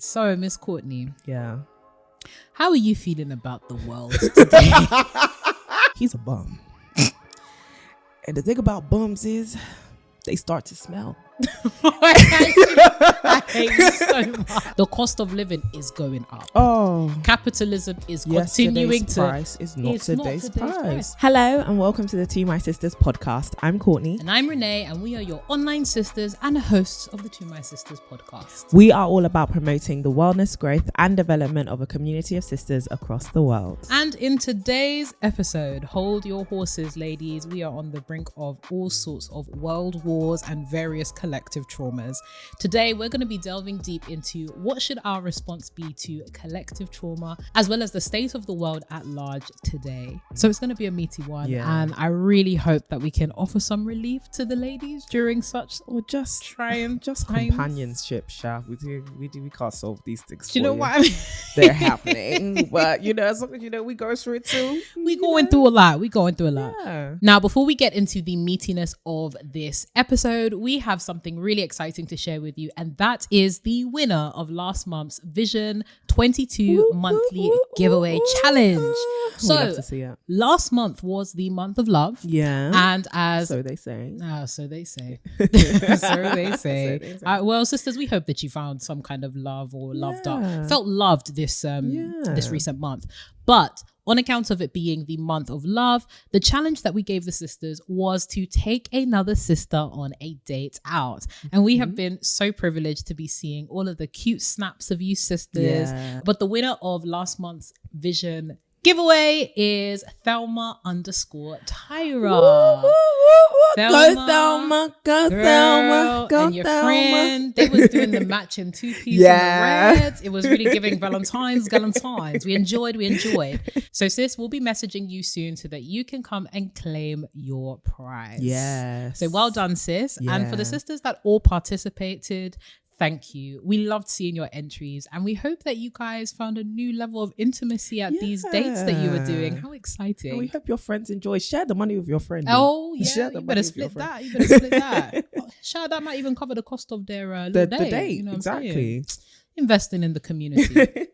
So, Miss Courtney. Yeah. How are you feeling about the world today? He's a bum. And the thing about bums is they start to smell. I hate you so much. The cost of living is going up. Oh. Capitalism is continuing to... price is not today's price. Hello and welcome to the To My Sisters podcast. I'm Courtney. And I'm Renee, and we are your online sisters and hosts of the To My Sisters podcast. We are all about promoting the wellness, growth and development of a community of sisters across the world. And in today's episode, hold your horses, ladies. We are on the brink of all sorts of world wars and various collective traumas. Today, we're going to be delving deep into what should our response be to collective trauma, as well as the state of the world at large today. So it's going to be a meaty one. Yeah. And I really hope that we can offer some relief to the ladies during such Or just trying just times. companionship, Sha. We can't solve these things. Do you know what I mean? They're happening. But as long as we go through it too. We going through a lot. Yeah. Now, before we get into the meatiness of this episode, we have something really exciting to share with you, and that is the winner of last month's Vision 22 monthly giveaway challenge. So, love to see it. Last month was the month of love. Yeah. And as so they say. so they say. So they say. Well, sisters, we hope that you found some kind of love or felt loved this recent month. But on account of it being the month of love, the challenge that we gave the sisters was to take another sister on a date out. And we have been so privileged to be seeing all of the cute snaps of you sisters. Yeah. But the winner of last month's Vision giveaway is Thelma_Tyra. Go Thelma, go Thelma, go and your Thelma. friend, they was doing the matching two-piece Yeah. in the red. It was really giving Valentine's. We enjoyed. So sis, we'll be messaging you soon so that you can come and claim your prize. Yes. So well done, sis. Yeah. And for the sisters that all participated, thank you. We loved seeing your entries, and we hope that you guys found a new level of intimacy at these dates that you were doing. How exciting. And we hope your friends enjoy. Share the money with your friend. Oh, yeah. Share the You better money with your split friend. that. Sure, that might even cover the cost of their little The date. You know what exactly. I'm saying? Investing in the community.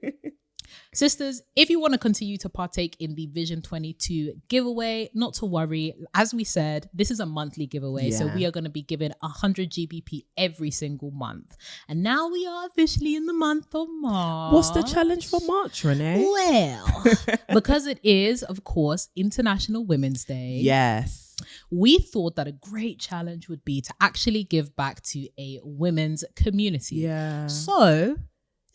Sisters, if you want to continue to partake in the Vision 22 giveaway, not to worry. As we said, this is a monthly giveaway. So we are going to be giving 100 GBP every single month. And now we are officially in the month of March. What's the challenge for March, Renee? Well, because it is, of course, International Women's Day. Yes. We thought that a great challenge would be to actually give back to a women's community. Yeah. So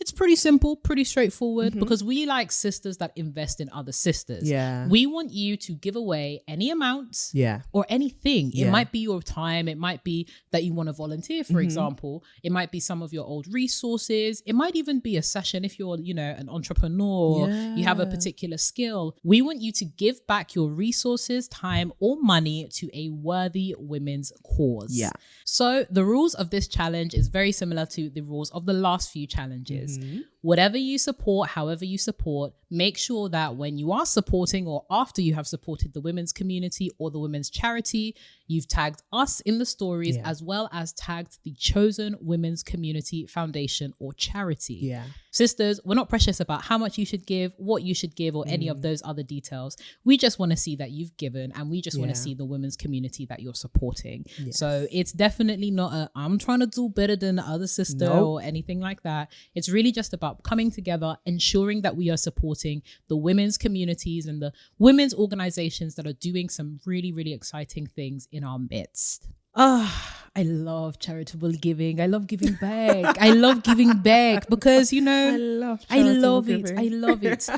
it's pretty simple, pretty straightforward, because we like sisters that invest in other sisters. Yeah. We want you to give away any amount Yeah. or anything. It Yeah. might be your time. It might be that you want to volunteer, for example. It might be some of your old resources. It might even be a session if you're, an entrepreneur, you have a particular skill. We want you to give back your resources, time, or money to a worthy women's cause. Yeah. So the rules of this challenge is very similar to the rules of the last few challenges. Whatever you support, however you support, make sure that when you are supporting or after you have supported the women's community or the women's charity, you've tagged us in the stories as well as tagged the chosen Women's Community Foundation or charity. Yeah. Sisters, we're not precious about how much you should give, what you should give, or any of those other details. We just want to see that you've given, and we just want to see the women's community that you're supporting. Yes. So it's definitely not I'm trying to do better than the other sister or anything like that. It's really just about coming together, ensuring that we are supporting the women's communities and the women's organizations that are doing some really, really exciting things in our midst. I love charitable giving. I love giving back. Because, I love it.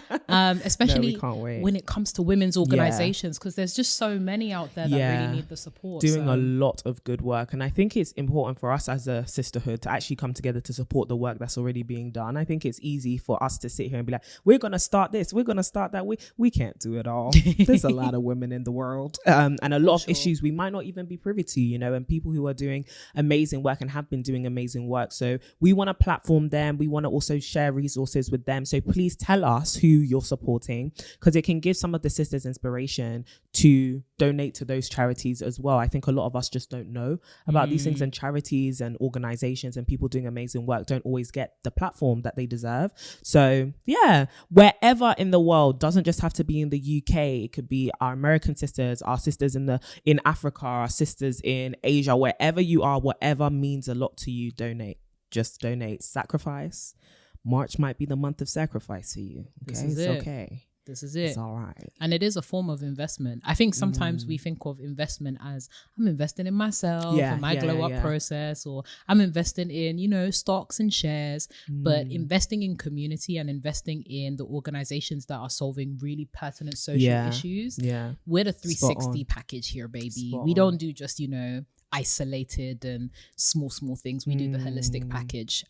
Especially can't wait. when it comes to women's organizations, because there's just so many out there that really need the support. Doing a lot of good work. And I think it's important for us as a sisterhood to actually come together to support the work that's already being done. I think it's easy for us to sit here and be like, we're going to start this, we're going to start that. We can't do it all. There's a lot of women in the world and a lot of issues we might not even be privy to, and people who are doing amazing work and have been doing amazing work. So we want to platform them. We want to also share resources with them. So please tell us who you're supporting, because it can give some of the sisters inspiration to donate to those charities as well. I think a lot of us just don't know about these things, and charities and organizations and people doing amazing work don't always get the platform that they deserve. So yeah, wherever in the world, doesn't just have to be in the UK. It could be our American sisters, our sisters in Africa, our sisters in Asia, wherever you are, whatever means a lot to you, donate. Just donate. Sacrifice. March might be the month of sacrifice for you. Okay, it's okay. This is it. It's all right. And it is a form of investment. I think sometimes we think of investment as, I'm investing in myself, in my glow up process, or I'm investing in, stocks and shares. But investing in community and investing in the organizations that are solving really pertinent social issues. Yeah. We're the 360 package here, baby. We don't do just, isolated and small things. We do the holistic package.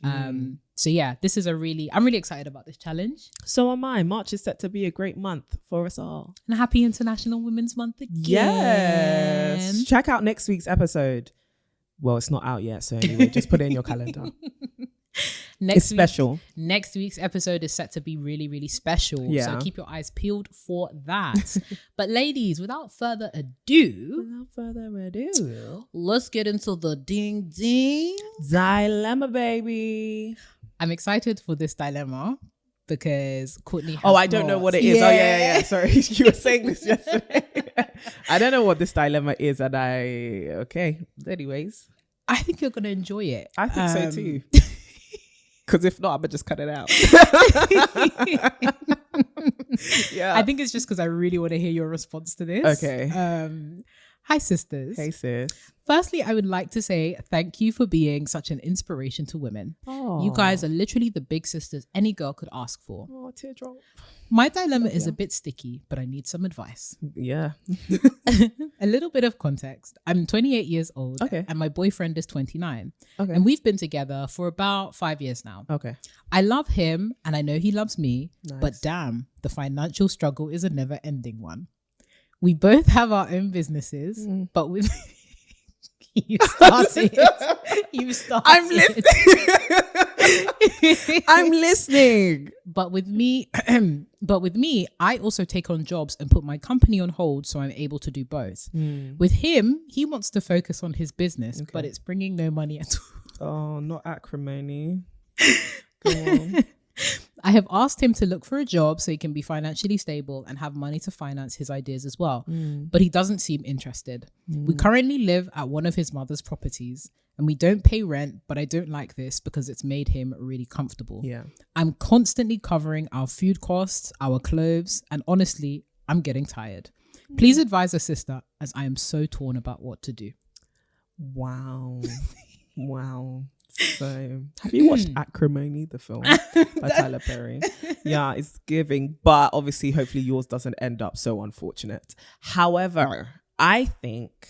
So yeah, this is I'm really excited about this challenge. So am I. March is set to be a great month for us all. And happy International Women's Month again. Yes. Check out next week's episode. Well, it's not out yet, so anyway, just put it in your calendar. It's special. Next week's episode is set to be really, really special. Yeah. So keep your eyes peeled for that. But ladies, without further ado, let's get into the ding dilemma, baby. I'm excited for this dilemma because Courtney has I don't know what it is. Yeah. Oh, yeah. Sorry, you were saying this yesterday. I don't know what this dilemma is, and anyways. I think you're going to enjoy it. I think so too. Because if not, I'm going to just cut it out. Yeah. I think it's just because I really want to hear your response to this. Okay. Hi, sisters. Hey, sis. Firstly, I would like to say thank you for being such an inspiration to women. Aww. You guys are literally the big sisters any girl could ask for. Oh, teardrop. My dilemma is a bit sticky, but I need some advice. Yeah. A little bit of context. I'm 28 years old and my boyfriend is 29. Okay. And we've been together for about 5 years now. Okay. I love him and I know he loves me, but damn, the financial struggle is a never-ending one. We both have our own businesses, but with... You started. I'm listening. I'm listening. But with me, I also take on jobs and put my company on hold so I'm able to do both. With him, he wants to focus on his business, but it's bringing no money at all. Oh, not Acrimony. Go on. I have asked him to look for a job so he can be financially stable and have money to finance his ideas as well. But he doesn't seem interested. We currently live at one of his mother's properties and we don't pay rent, but I don't like this because it's made him really comfortable. Yeah. I'm constantly covering our food costs, our clothes, and honestly, I'm getting tired. Please advise a sister as I am so torn about what to do. Wow. Wow. So, have you watched Acrimony, the film by Tyler Perry? Yeah, it's giving, but obviously, hopefully yours doesn't end up so unfortunate. However, I think,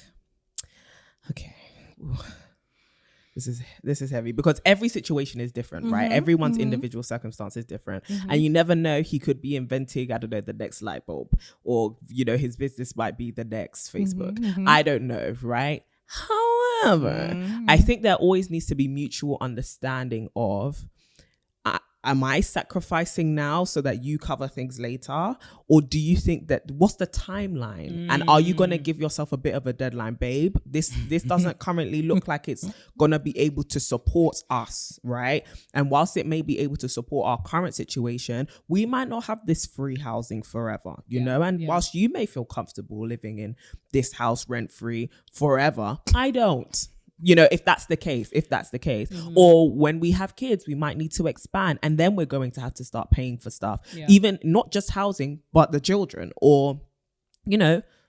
this is heavy because every situation is different, right? Everyone's individual circumstance is different, and you never know. He could be inventing, I don't know, the next light bulb, or his business might be the next Facebook. I don't know, right? However, I think there always needs to be mutual understanding of, am I sacrificing now so that you cover things later? Or do you think that, what's the timeline? And are you going to give yourself a bit of a deadline, babe? This doesn't currently look like it's going to be able to support us, right? And whilst it may be able to support our current situation, we might not have this free housing forever, you know? And whilst you may feel comfortable living in this house rent-free forever, I don't. If that's the case, or when we have kids, we might need to expand and then we're going to have to start paying for stuff, even not just housing, but the children or,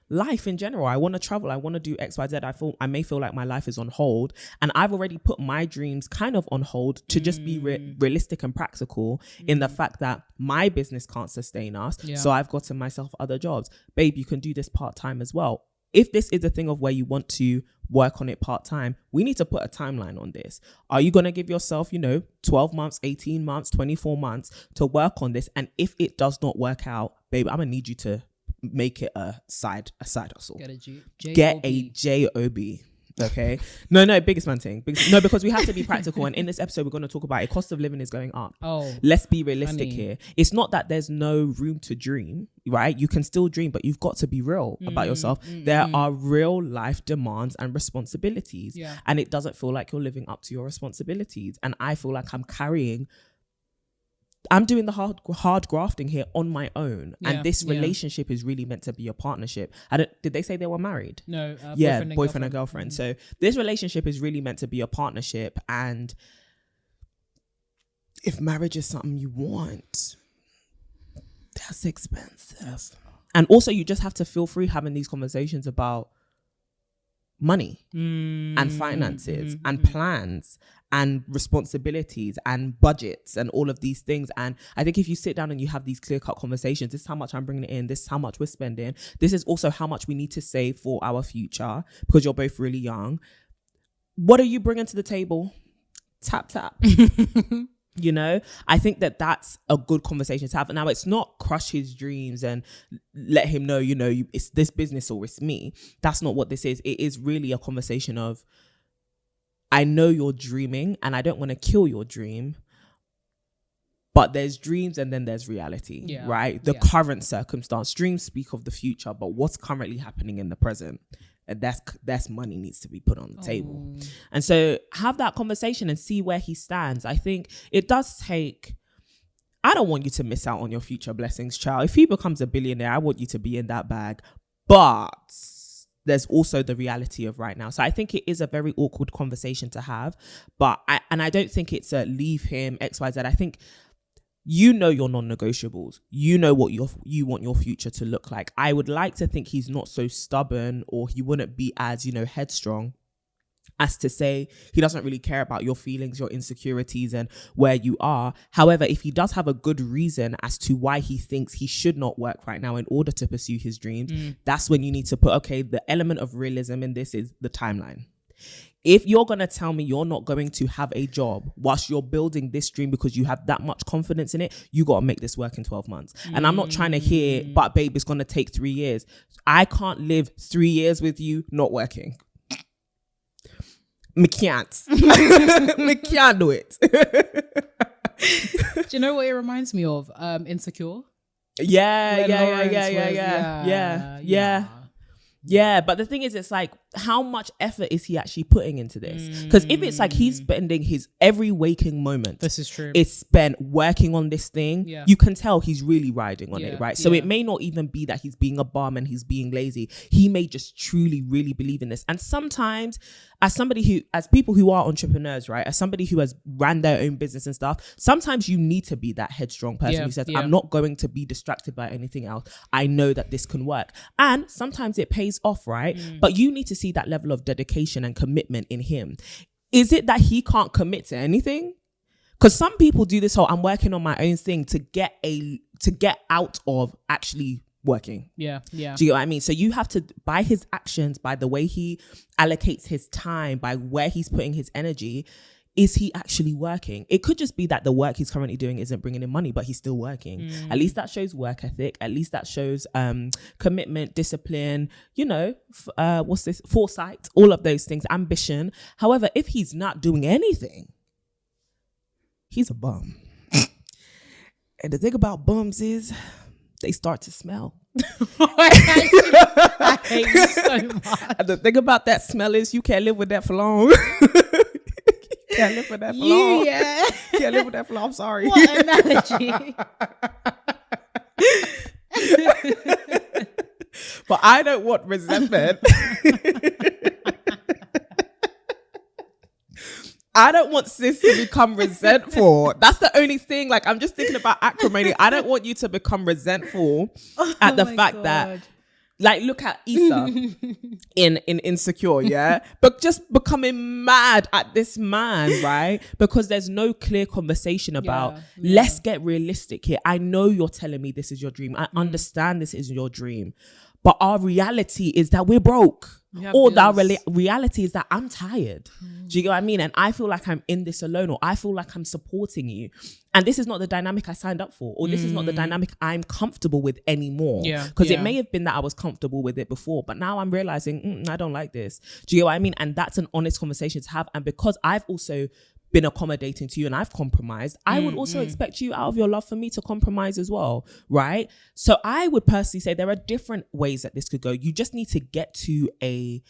life in general. I want to travel. I want to do X, Y, Z. I may feel like my life is on hold and I've already put my dreams kind of on hold to just be realistic and practical in the fact that my business can't sustain us. Yeah. So I've gotten myself other jobs. Babe, you can do this part-time as well. If this is a thing of where you want to work on it part-time, we need to put a timeline on this. Are you going to give yourself, 12 months, 18 months, 24 months to work on this? And if it does not work out, babe, I'm going to need you to make it a side hustle. Get a job. Okay. No, biggest man thing. No, because we have to be practical. And in this episode, we're going to talk about it. Cost of living is going up. Let's be realistic here. It's not that there's no room to dream, right? You can still dream, but you've got to be real about yourself. There are real life demands and responsibilities. Yeah. And it doesn't feel like you're living up to your responsibilities. And I feel like I'm doing the hard grafting here on my own. Yeah, and this relationship is really meant to be a partnership. Did they say they were married? No. Boyfriend and girlfriend. So this relationship is really meant to be a partnership. And if marriage is something you want, that's expensive. And also you just have to feel free having these conversations about money and finances and plans and responsibilities and budgets and all of these things. And I think if you sit down and you have these clear-cut conversations, this is how much I'm bringing in, this is how much we're spending, this is also how much we need to save for our future, because you're both really young. What are you bringing to the table? Tap. You know, I think that that's a good conversation to have. Now, it's not crush his dreams and let him know, you know, it's this business or it's me. That's not what this is. It is really a conversation of, I know you're dreaming and I don't want to kill your dream, but there's dreams and then there's reality, right? The current circumstance. Dreams speak of the future, but what's currently happening in the present? And that's money needs to be put on the table. And so have that conversation and see where he stands. I think it does take, I don't want you to miss out on your future blessings, child. If he becomes a billionaire, I want you to be in that bag. But there's also the reality of right now. So I think it is a very awkward conversation to have. But I don't think it's a leave him, XYZ. I think you know your non-negotiables. You know what you want your future to look like. I would like to think he's not so stubborn, or he wouldn't be as, headstrong as to say he doesn't really care about your feelings, your insecurities and where you are. However, if he does have a good reason as to why he thinks he should not work right now in order to pursue his dreams, that's when you need to put, okay, the element of realism in this is the timeline. If you're going to tell me you're not going to have a job whilst you're building this dream because you have that much confidence in it, you got to make this work in 12 months. And I'm not trying to hear, but babe, it's going to take 3 years. I can't live 3 years with you not working. Me can't. Me can't do it. Do you know what it reminds me of? Insecure. Yeah, but the thing is, it's like, how much effort is he actually putting into this? Because if it's like he's spending his every waking moment, this is true, it's spent working on this thing, you can tell he's really riding on it, right? So it may not even be that he's being a bum and he's being lazy. He may just truly, really believe in this. And sometimes, as people who are entrepreneurs, right, as somebody who has ran their own business and stuff, sometimes you need to be that headstrong person who says, I'm not going to be distracted by anything else. I know that this can work. And sometimes it pays off, right? But you need to see that level of dedication and commitment in him. Is it that he can't commit to anything? Because some people do this whole, I'm working on my own thing to get out of actually working. Yeah. Do you get what I mean? So you have to, by his actions, by the way he allocates his time, by where he's putting his energy, is he actually working? It could just be that the work he's currently doing isn't bringing in money, but he's still working. At least that shows work ethic. At least that shows commitment, discipline, foresight, all of those things, ambition. However, if he's not doing anything, he's a bum. And the thing about bums is they start to smell. I hate you so much. And the thing about that smell is you can't live with that for long. Can't live with that for long. Yeah. Can't live with that for long. I'm sorry. What analogy. But I don't want resentment. I don't want sis to become resentful. That's the only thing. Like, I'm just thinking about acrimony. I don't want you to become resentful at the fact that, like, look at Issa in Insecure, yeah? But just becoming mad at this man, right? Because there's no clear conversation about, let's get realistic here. I know you're telling me this is your dream. I understand this is your dream. But our reality is that we're broke. Or the reality is that I'm tired. Do you get what I mean? And I feel like I'm in this alone, or I feel like I'm supporting you. And this is not the dynamic I signed up for, or this is not the dynamic I'm comfortable with anymore. Because it may have been that I was comfortable with it before, but now I'm realizing I don't like this. Do you get what I mean? And that's an honest conversation to have. And because I've also been accommodating to you and I've compromised, I would also expect you, out of your love for me, to compromise as well, right? So I would personally say there are different ways that this could go. You just need to get to a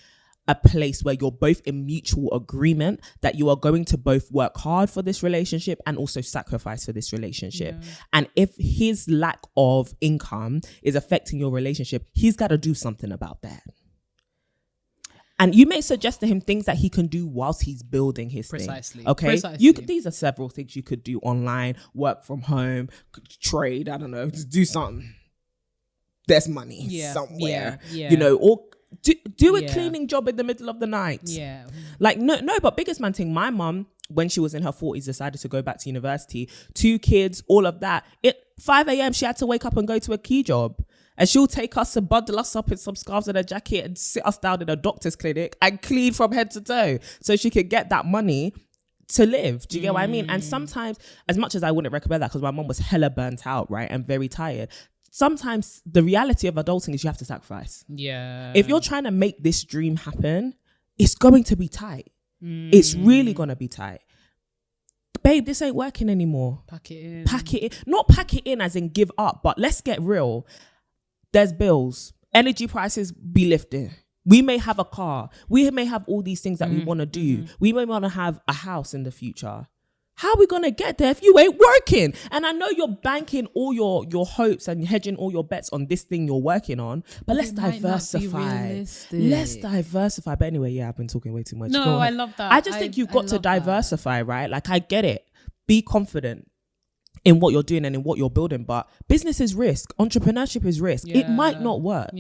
place where you're both in mutual agreement that you are going to both work hard for this relationship and also sacrifice for this relationship. And if his lack of income is affecting your relationship, he's got to do something about that. And you may suggest to him things that he can do whilst he's building his thing. Okay. These are several things you could do online, work from home, trade, I don't know, just do something. There's money somewhere, you know, or do a cleaning job in the middle of the night. Like, no, but biggest man thing, my mum, when she was in her 40s, decided to go back to university, 2 kids, all of that. At 5 a.m, she had to wake up and go to a key job. And she'll take us and bundle us up in some scarves and a jacket and sit us down in a doctor's clinic and clean from head to toe so she could get that money to live. Do you get what I mean? And sometimes, as much as I wouldn't recommend that because my mom was hella burnt out, right, and very tired, sometimes the reality of adulting is you have to sacrifice. If you're trying to make this dream happen, it's going to be tight. It's really going to be tight. Babe, this ain't working anymore. Pack it in. Not pack it in as in give up, but let's get real. There's bills. Energy prices be lifting. We may have a car. We may have all these things that we want to do. We may want to have a house in the future. How are we going to get there if you ain't working? And I know you're banking all your hopes and hedging all your bets on this thing you're working on, but let's diversify. Let's diversify. But anyway, I've been talking way too much. No, I love that. I just think you've got to diversify, right? Like, I get it. Be confident in what you're doing and in what you're building, but business is risk. Entrepreneurship is risk. It might not work.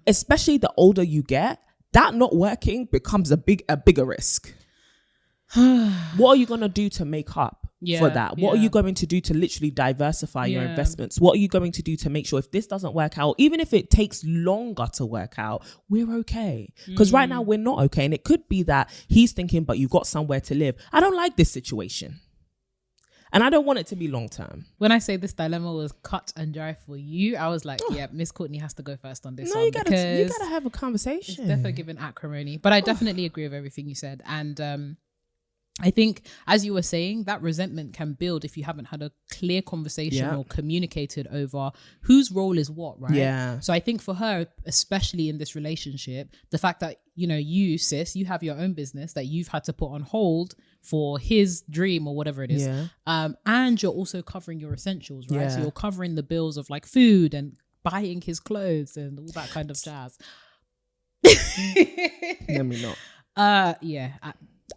Especially the older you get, that not working becomes a bigger risk. What are you going to do to make up for that? What are you going to do to literally diversify your investments? What are you going to do to make sure if this doesn't work out, even if it takes longer to work out, we're okay? Because right now we're not okay. And it could be that he's thinking, but you've got somewhere to live. I don't like this situation. And I don't want it to be long term. When I say this dilemma was cut and dry for you, I was like, Miss Courtney has to go first on this one. You gotta have a conversation. It's definitely giving acrimony. But I definitely agree with everything you said. And I think, as you were saying, that resentment can build if you haven't had a clear conversation or communicated over whose role is what, right? So I think for her, especially in this relationship, the fact that, you know, you, sis, you have your own business that you've had to put on hold for his dream or whatever it is. And you're also covering your essentials, right? So you're covering the bills of like food and buying his clothes and all that kind of jazz. Let me know.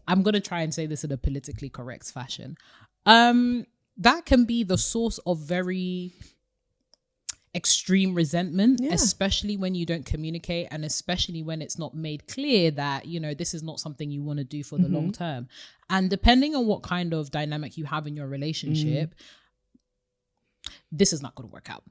I'm going to try and say this in a politically correct fashion. That can be the source of very extreme resentment, especially when you don't communicate and especially when it's not made clear that, you know, this is not something you want to do for the long term. And depending on what kind of dynamic you have in your relationship, this is not going to work out.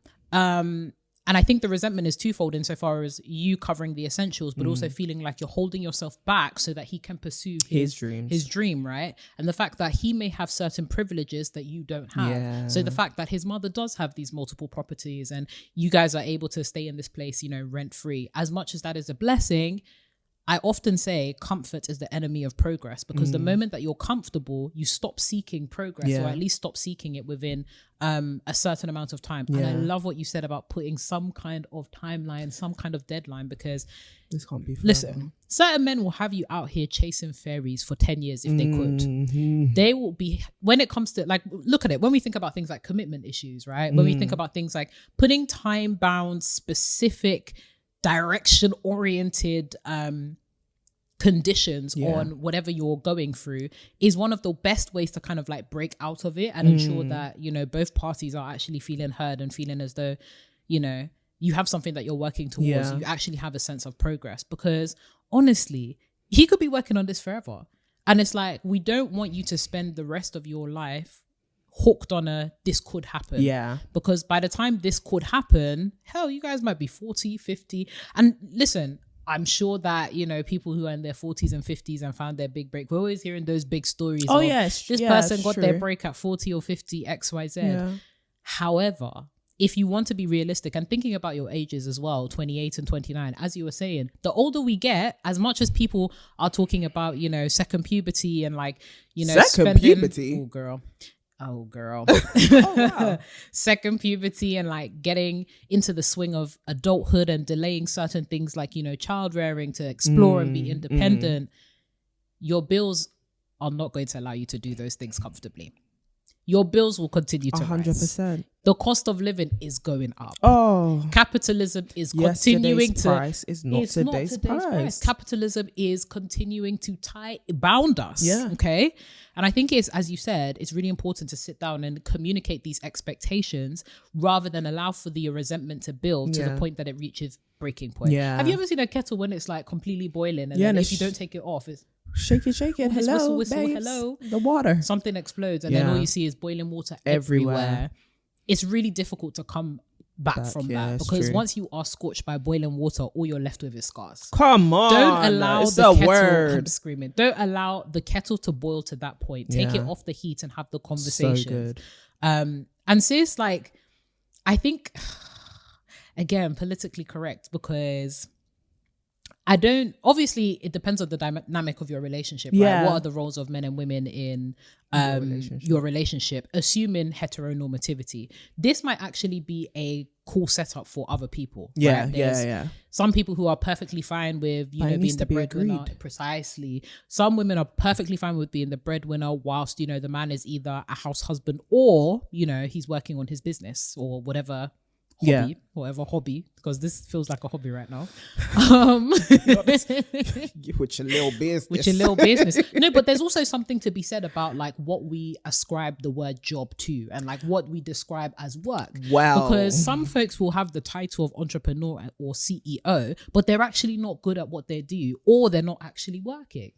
And I think the resentment is twofold insofar as you covering the essentials, but also feeling like you're holding yourself back so that he can pursue his dream, right? And the fact that he may have certain privileges that you don't have. So the fact that his mother does have these multiple properties and you guys are able to stay in this place, you know, rent free. As much as that is a blessing, I often say comfort is the enemy of progress, because the moment that you're comfortable, you stop seeking progress, or at least stop seeking it within a certain amount of time. And I love what you said about putting some kind of timeline, some kind of deadline, because this can't be forever. Listen, certain men will have you out here chasing fairies for 10 years if they could. They will be, when it comes to, like, look at it, when we think about things like commitment issues, right? When we think about things like putting time-bound, specific, direction-oriented conditions on whatever you're going through is one of the best ways to kind of like break out of it and ensure that, you know, both parties are actually feeling heard and feeling as though, you know, you have something that you're working towards. You actually have a sense of progress, because honestly, he could be working on this forever. And it's like, we don't want you to spend the rest of your life hooked on this could happen. Yeah. Because by the time this could happen, hell, you guys might be 40, 50. And listen, I'm sure that, you know, people who are in their 40s and 50s and found their big break, we're always hearing those big stories. Oh, of, yes. This person got their break at 40 or 50, XYZ. Yeah. However, if you want to be realistic and thinking about your ages as well, 28 and 29, as you were saying, the older we get, as much as people are talking about, you know, second puberty and like, you know, puberty. Oh girl. Oh, wow. Second puberty and like getting into the swing of adulthood and delaying certain things like, you know, child rearing to explore and be independent. Your bills are not going to allow you to do those things comfortably. Your bills will continue to 100%. Rise. The cost of living is going up. Oh, capitalism is continuing to. Price is not today's price. Capitalism is continuing to bound us. Yeah. Okay. And I think it's, as you said, it's really important to sit down and communicate these expectations rather than allow for the resentment to build to the point that it reaches breaking point. Yeah. Have you ever seen a kettle when it's like completely boiling and then if you don't take it off, it's shake it. Hello, whistle, babes. hello. The water. Something explodes and then all you see is boiling water everywhere. It's really difficult to come back from that because once you are scorched by boiling water, all you're left with is scars. Come on. Don't allow the kettle. I'm screaming. Don't allow the kettle to boil to that point. Take it off the heat and have the conversation. So good. And sis, like, I think again, politically correct because obviously it depends on the dynamic of your relationship, right? What are the roles of men and women in your relationship, assuming heteronormativity? This might actually be a cool setup for other people. Yeah, right? yeah. Some people who are perfectly fine with, you know, being the breadwinner. Precisely. Some women are perfectly fine with being the breadwinner whilst, you know, the man is either a house husband or, you know, he's working on his business or whatever hobby, because this feels like a hobby right now. With your little business. No, but there's also something to be said about like what we ascribe the word job to and like what we describe as work. Wow. Because some folks will have the title of entrepreneur or CEO, but they're actually not good at what they do or they're not actually working.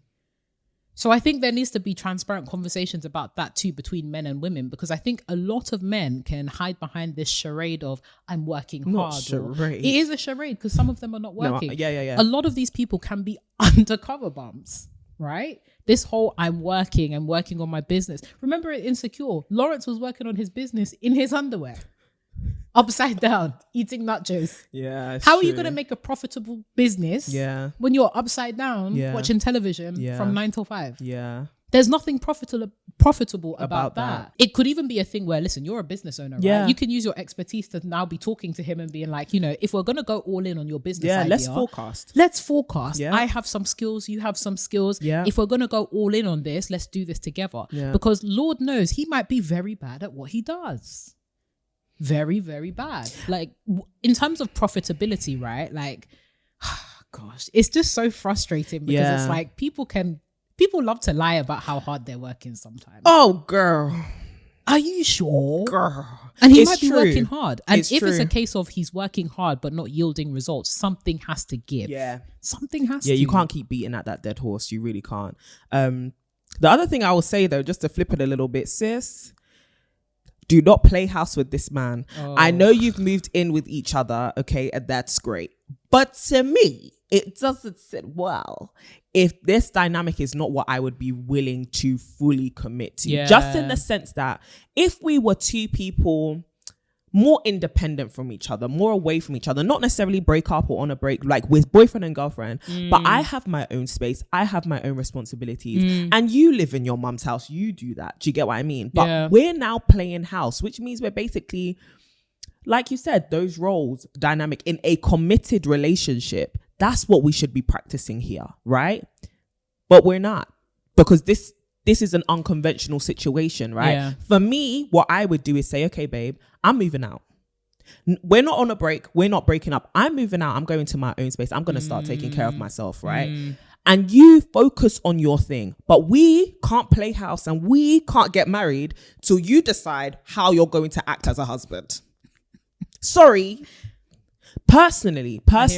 So I think there needs to be transparent conversations about that too between men and women, because I think a lot of men can hide behind this charade of I'm working hard. Charade. It is a charade because some of them are not working. Yeah. A lot of these people can be undercover bums, right? This whole I'm working on my business. Remember in Insecure, Lawrence was working on his business in his underwear. Upside down, eating nachos. Yeah. How are you going to make a profitable business when you're upside down watching television from 9 till 5? Yeah. There's nothing profitable about that. It could even be a thing where, listen, you're a business owner, right? You can use your expertise to now be talking to him and being like, you know, if we're going to go all in on your business idea, let's forecast. Yeah. I have some skills, you have some skills. Yeah. If we're going to go all in on this, let's do this together. Yeah. Because Lord knows he might be very bad at what he does. Very, very bad. Like in terms of profitability, right? Like, gosh, it's just so frustrating because it's like people love to lie about how hard they're working sometimes. Oh, girl. Are you sure? Girl. And he might be working hard. And if it's a case of he's working hard but not yielding results, something has to give. Yeah. Something has to. Yeah, you can't keep beating at that dead horse. You really can't. The other thing I will say though, just to flip it a little bit, sis, do not play house with this man. I know you've moved in with each other, okay, and that's great. But to me, it doesn't sit well if this dynamic is not what I would be willing to fully commit to. Yeah. Just in the sense that if we were two people more independent from each other, more away from each other, not necessarily break up or on a break, like with boyfriend and girlfriend, but I have my own space, I have my own responsibilities, and you live in your mum's house, you do that. Do you get what I mean? But we're now playing house, which means we're basically, like you said, those roles dynamic in a committed relationship. That's what we should be practicing here, right? But we're not, because this is an unconventional situation, right? Yeah. For me, what I would do is say, okay, babe, I'm moving out. We're not on a break. We're not breaking up. I'm moving out. I'm going to my own space. I'm going to start taking care of myself, right? And you focus on your thing. But we can't play house and we can't get married till you decide how you're going to act as a husband. Sorry. Personally, I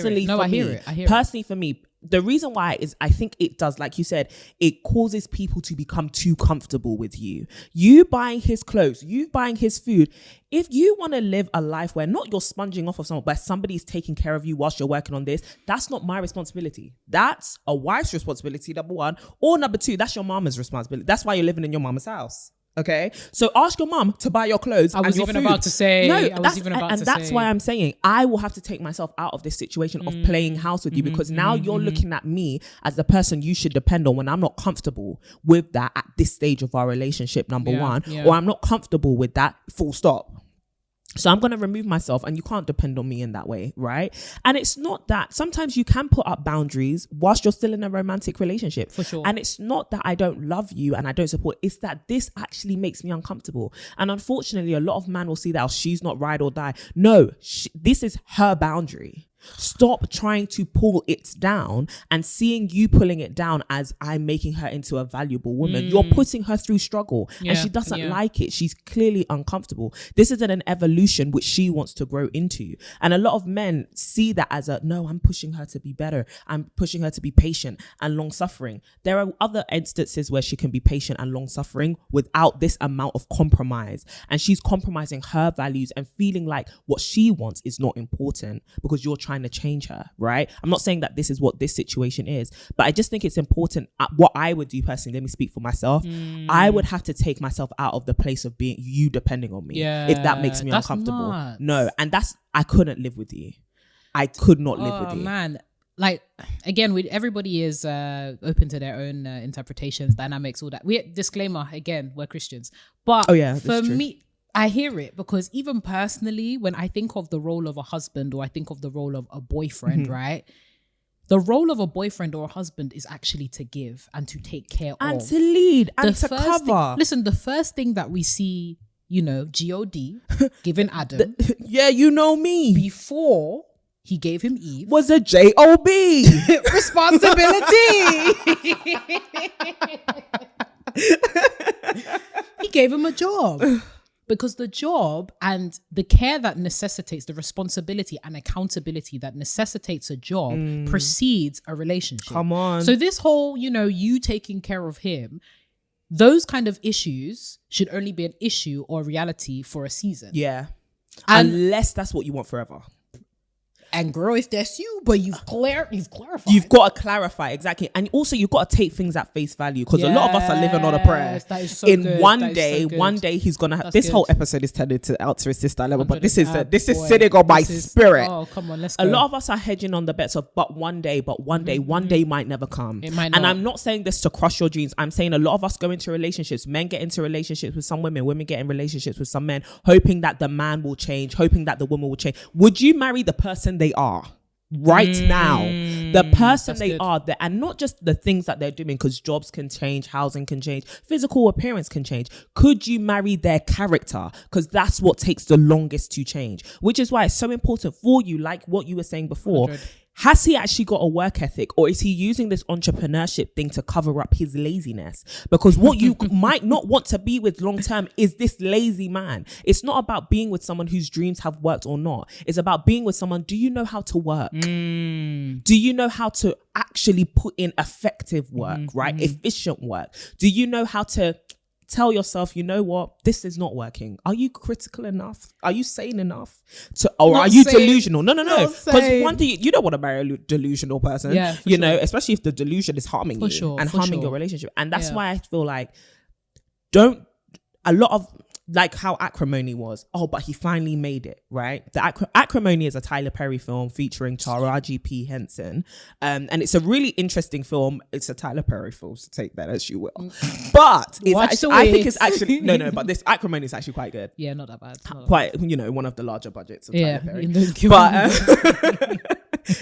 hear it. for me, the reason why is I think it does, like you said, it causes people to become too comfortable with you. You buying his clothes, you buying his food. If you want to live a life where not you're sponging off of someone, but somebody's taking care of you whilst you're working on this, that's not my responsibility. That's a wife's responsibility, number one. Or number two, that's your mama's responsibility. That's why you're living in your mama's house. Okay, so ask your mum to buy your clothes. I was even about to say. That's why I'm saying I will have to take myself out of this situation of playing house with you, because now you're looking at me as the person you should depend on when I'm not comfortable with that at this stage of our relationship, number one, or I'm not comfortable with that, full stop. So I'm going to remove myself, and you can't depend on me in that way, right? And it's not that sometimes you can put up boundaries whilst you're still in a romantic relationship. For sure. And it's not that I don't love you and I don't support. It's that this actually makes me uncomfortable. And unfortunately, a lot of men will see that, oh, she's not ride or die. No, this is her boundary. Stop trying to pull it down and seeing you pulling it down as I'm making her into a valuable woman. You're putting her through struggle and she doesn't like it. She's clearly uncomfortable. This isn't an evolution which she wants to grow into. And a lot of men see that as no, I'm pushing her to be better. I'm pushing her to be patient and long suffering. There are other instances where she can be patient and long suffering without this amount of compromise. And she's compromising her values and feeling like what she wants is not important because you're trying to change her, right? I'm not saying that this is what this situation is, but I just think it's important. What I would do personally, let me speak for myself, I would have to take myself out of the place of being you depending on me, if that makes me uncomfortable. Nuts. No, and I couldn't live with you. I could not live with you. Man, like, again, everybody is open to their own interpretations, dynamics, all that. Disclaimer, again, we're Christians, but for me, I hear it, because even personally, when I think of the role of a husband or I think of the role of a boyfriend, right? The role of a boyfriend or a husband is actually to give and to take care and to lead and to cover. Listen, the first thing that we see, G.O.D. giving Adam. You know me. Before he gave him Eve. Was a J.O.B. Responsibility. He gave him a job. Because the job and the care that necessitates, the responsibility and accountability that necessitates a job precedes a relationship. Come on. So this whole, you taking care of him, those kind of issues should only be an issue or reality for a season. Yeah. Unless that's what you want forever. And girl, if that's you, but you've clarified. You've got to clarify, exactly. And also you've got to take things at face value, because a lot of us are living on a prayer. That is so in good. one day he's gonna have this. Whole episode is turned to out to his sister level, but this is sitting on my spirit. Oh, come on, let's go. A lot of us are hedging on the bets of one day might never come. It might not. And I'm not saying this to crush your dreams. I'm saying a lot of us go into relationships, men get into relationships with some women get in relationships with some men, hoping that the man will change, hoping that the woman will change. Would you marry the person they are right now, the person they are there, and not just the things that they're doing, because jobs can change, housing can change, physical appearance can change? Could you marry their character? Because that's what takes the longest to change, which is why it's so important for you, like what you were saying before. 100. Has he actually got a work ethic, or is he using this entrepreneurship thing to cover up his laziness? Because what you might not want to be with long term is this lazy man. It's not about being with someone whose dreams have worked or not. It's about being with someone. Do you know how to work? Do you know how to actually put in effective work, right? Efficient work? Do you know how to tell yourself, you know what, this is not working? Are you critical enough? Are you sane enough? Or are you delusional? No. Because one thing, you don't want to marry a delusional person, especially if the delusion is harming you and harming your relationship. And that's why I feel like a lot of, like how Acrimony was, but he finally made it, right? The Acrimony is a Tyler Perry film featuring Taraji P. Henson. And it's a really interesting film. It's a Tyler Perry film, so take that as you will. But I think it's actually, but this Acrimony is actually quite good. Yeah, not that bad. One of the larger budgets of Tyler Perry. But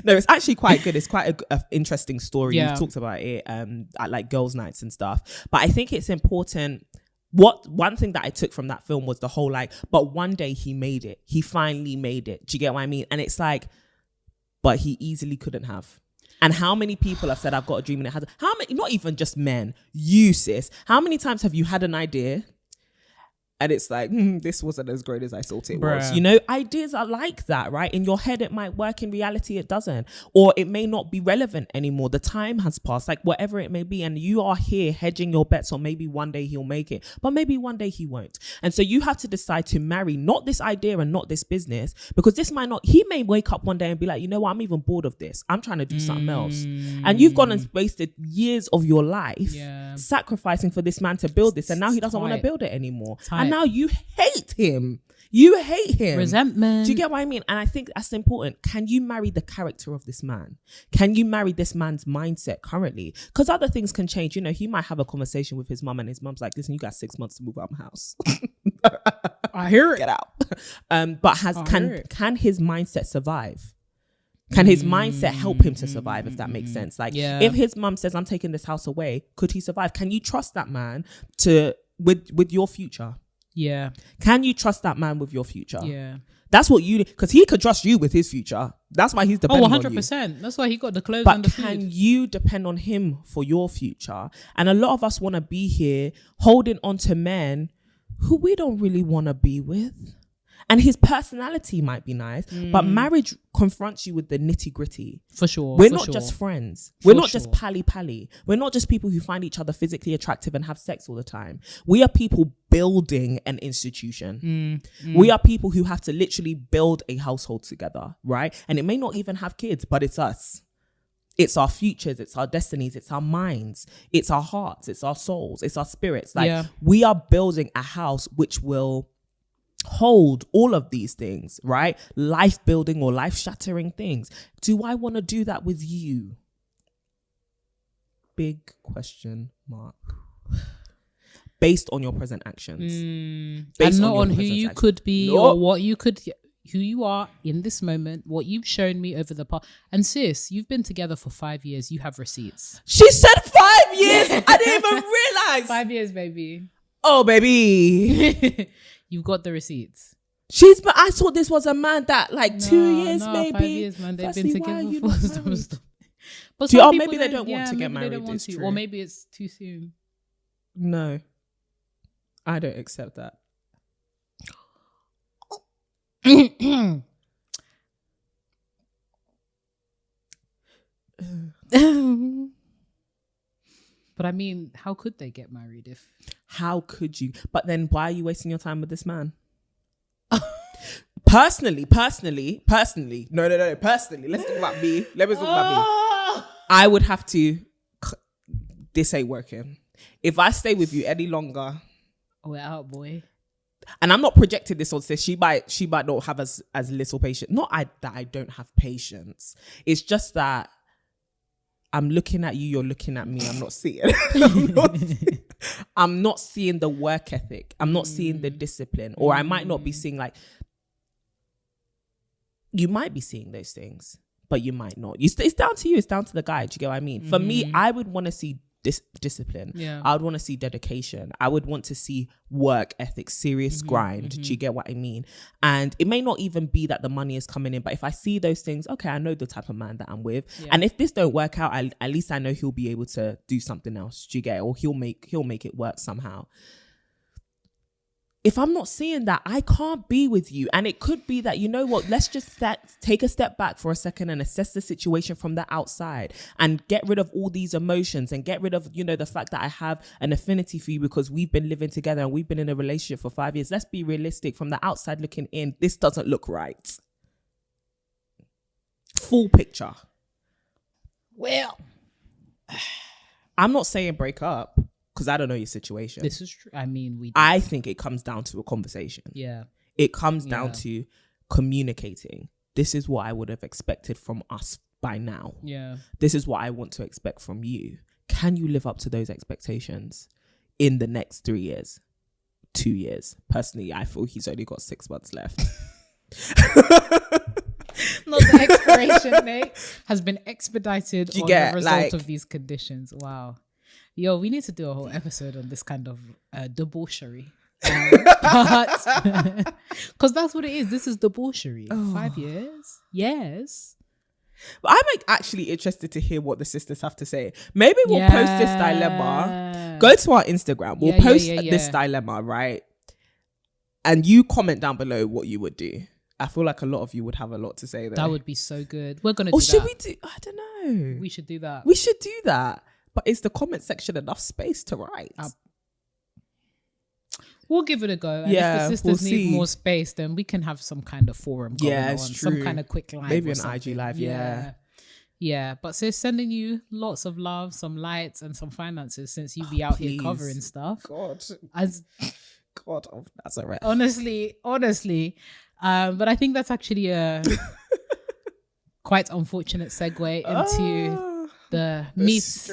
no, it's actually quite good. It's quite an interesting story. Yeah. We've talked about it at like girls' nights and stuff. But I think it's important. One thing that I took from that film was the whole but one day he made it. He finally made it. Do you get what I mean? And it's but he easily couldn't have. And how many people have said, I've got a dream and it hasn't? How many, not even just men, you sis, how many times have you had an idea and it's like, this wasn't as great as I thought it was. You know, ideas are like that, right? In your head, it might work. In reality, it doesn't. Or it may not be relevant anymore. The time has passed, like whatever it may be. And you are here hedging your bets on maybe one day he'll make it, but maybe one day he won't. And so you have to decide to marry not this idea and not this business, because this might not, he may wake up one day and be like, you know what, I'm even bored of this. I'm trying to do something else. And you've gone and wasted years of your life sacrificing for this man to build this. And now he doesn't want to build it anymore. And now you hate him. You hate him. Resentment. Do you get what I mean? And I think that's important. Can you marry the character of this man? Can you marry this man's mindset currently? Because other things can change. You know, he might have a conversation with his mum and his mum's like, listen, you got 6 months to move out of my house. I hear it. Get out. But can his mindset survive? Can his mindset help him to survive, if that makes sense? Like, if his mum says, I'm taking this house away, could he survive? Can you trust that man with your future? Yeah. Can you trust that man with your future? Yeah. That's what you, because he could trust you with his future. That's why he's dependent on you. 100%. That's why he got the clothes but and the can food. you depend on him for your future? And a lot of us want to be here holding on to men who we don't really want to be with. And his personality might be nice, but marriage confronts you with the nitty gritty. For sure. We're not just friends. We're not just pally. We're not just people who find each other physically attractive and have sex all the time. We are people building an institution. We are people who have to literally build a household together, right? And it may not even have kids, but it's us. It's our futures, it's our destinies, it's our minds, it's our hearts, it's our souls, it's our spirits. Like we are building a house which will hold all of these things, right? Life building or life shattering things. Do I want to do that with you? Big question mark. Based on your present actions. And not on who you could be or what you could, who you are in this moment, what you've shown me over the past. And sis, you've been together for 5 years. You have receipts. She said 5 years. I didn't even realize. 5 years, baby. Oh, baby. You've got the receipts. But I thought this was a man that 2 years, maybe. 5 years, man. They've been together for But maybe they don't want to get married. Or maybe it's too soon. No, I don't accept that. But I mean, how could they get married if... How could you? But then why are you wasting your time with this man? Personally. No. Personally. Let's talk about me. Let me talk about me. I would have to... This ain't working. If I stay with you any longer... We're out, boy. And I'm not projecting this on sis. She might not have as little patience. Not that I don't have patience. It's just that I'm looking at you, you're looking at me. I'm not seeing. I'm not seeing the work ethic. I'm not seeing the discipline. Or I might not be seeing you might be seeing those things, but you might not. It's down to you. It's down to the guy. Do you get what I mean? For me, I would want to see discipline. Yeah. I would want to see dedication. I would want to see work ethic, serious grind. Do you get what I mean? And it may not even be that the money is coming in, but if I see those things, okay, I know the type of man that I'm with. Yeah. And if this don't work out, at least I know he'll be able to do something else. Do you get it? Or he'll make it work somehow. If I'm not seeing that, I can't be with you. And it could be that, you know what, let's just take a step back for a second and assess the situation from the outside and get rid of all these emotions and get rid of, the fact that I have an affinity for you because we've been living together and we've been in a relationship for 5 years. Let's be realistic. From the outside looking in, this doesn't look right. Full picture. Well, I'm not saying break up. Because I don't know your situation. This is true. I mean, I think it comes down to a conversation. Yeah. It comes down to communicating. This is what I would have expected from us by now. Yeah. This is what I want to expect from you. Can you live up to those expectations in the next 3 years? 2 years? Personally, I feel he's only got 6 months left. Not the expiration date has been expedited on the result of these conditions. Wow. Yo, we need to do a whole episode on this kind of debauchery. But because that's what it is. This is debauchery. 5 years? Yes. But I'm actually interested to hear what the sisters have to say. Maybe we'll post this dilemma. Go to our Instagram. We'll post this dilemma, right? and you comment down below what you would do. I feel like a lot of you would have a lot to say there. That would be so good. We're going to do that. Or should we do, I don't know. We should do that. We should do that. But is the comment section enough space to write? We'll give it a go. And if the sisters need more space, then we can have some kind of forum going on. It's true. Some kind of quick live. Maybe an IG live, Yeah, but so sending you lots of love, some lights, and some finances since you be out here covering stuff. God of Nazareth. Honestly. But I think that's actually a quite unfortunate segue into the meats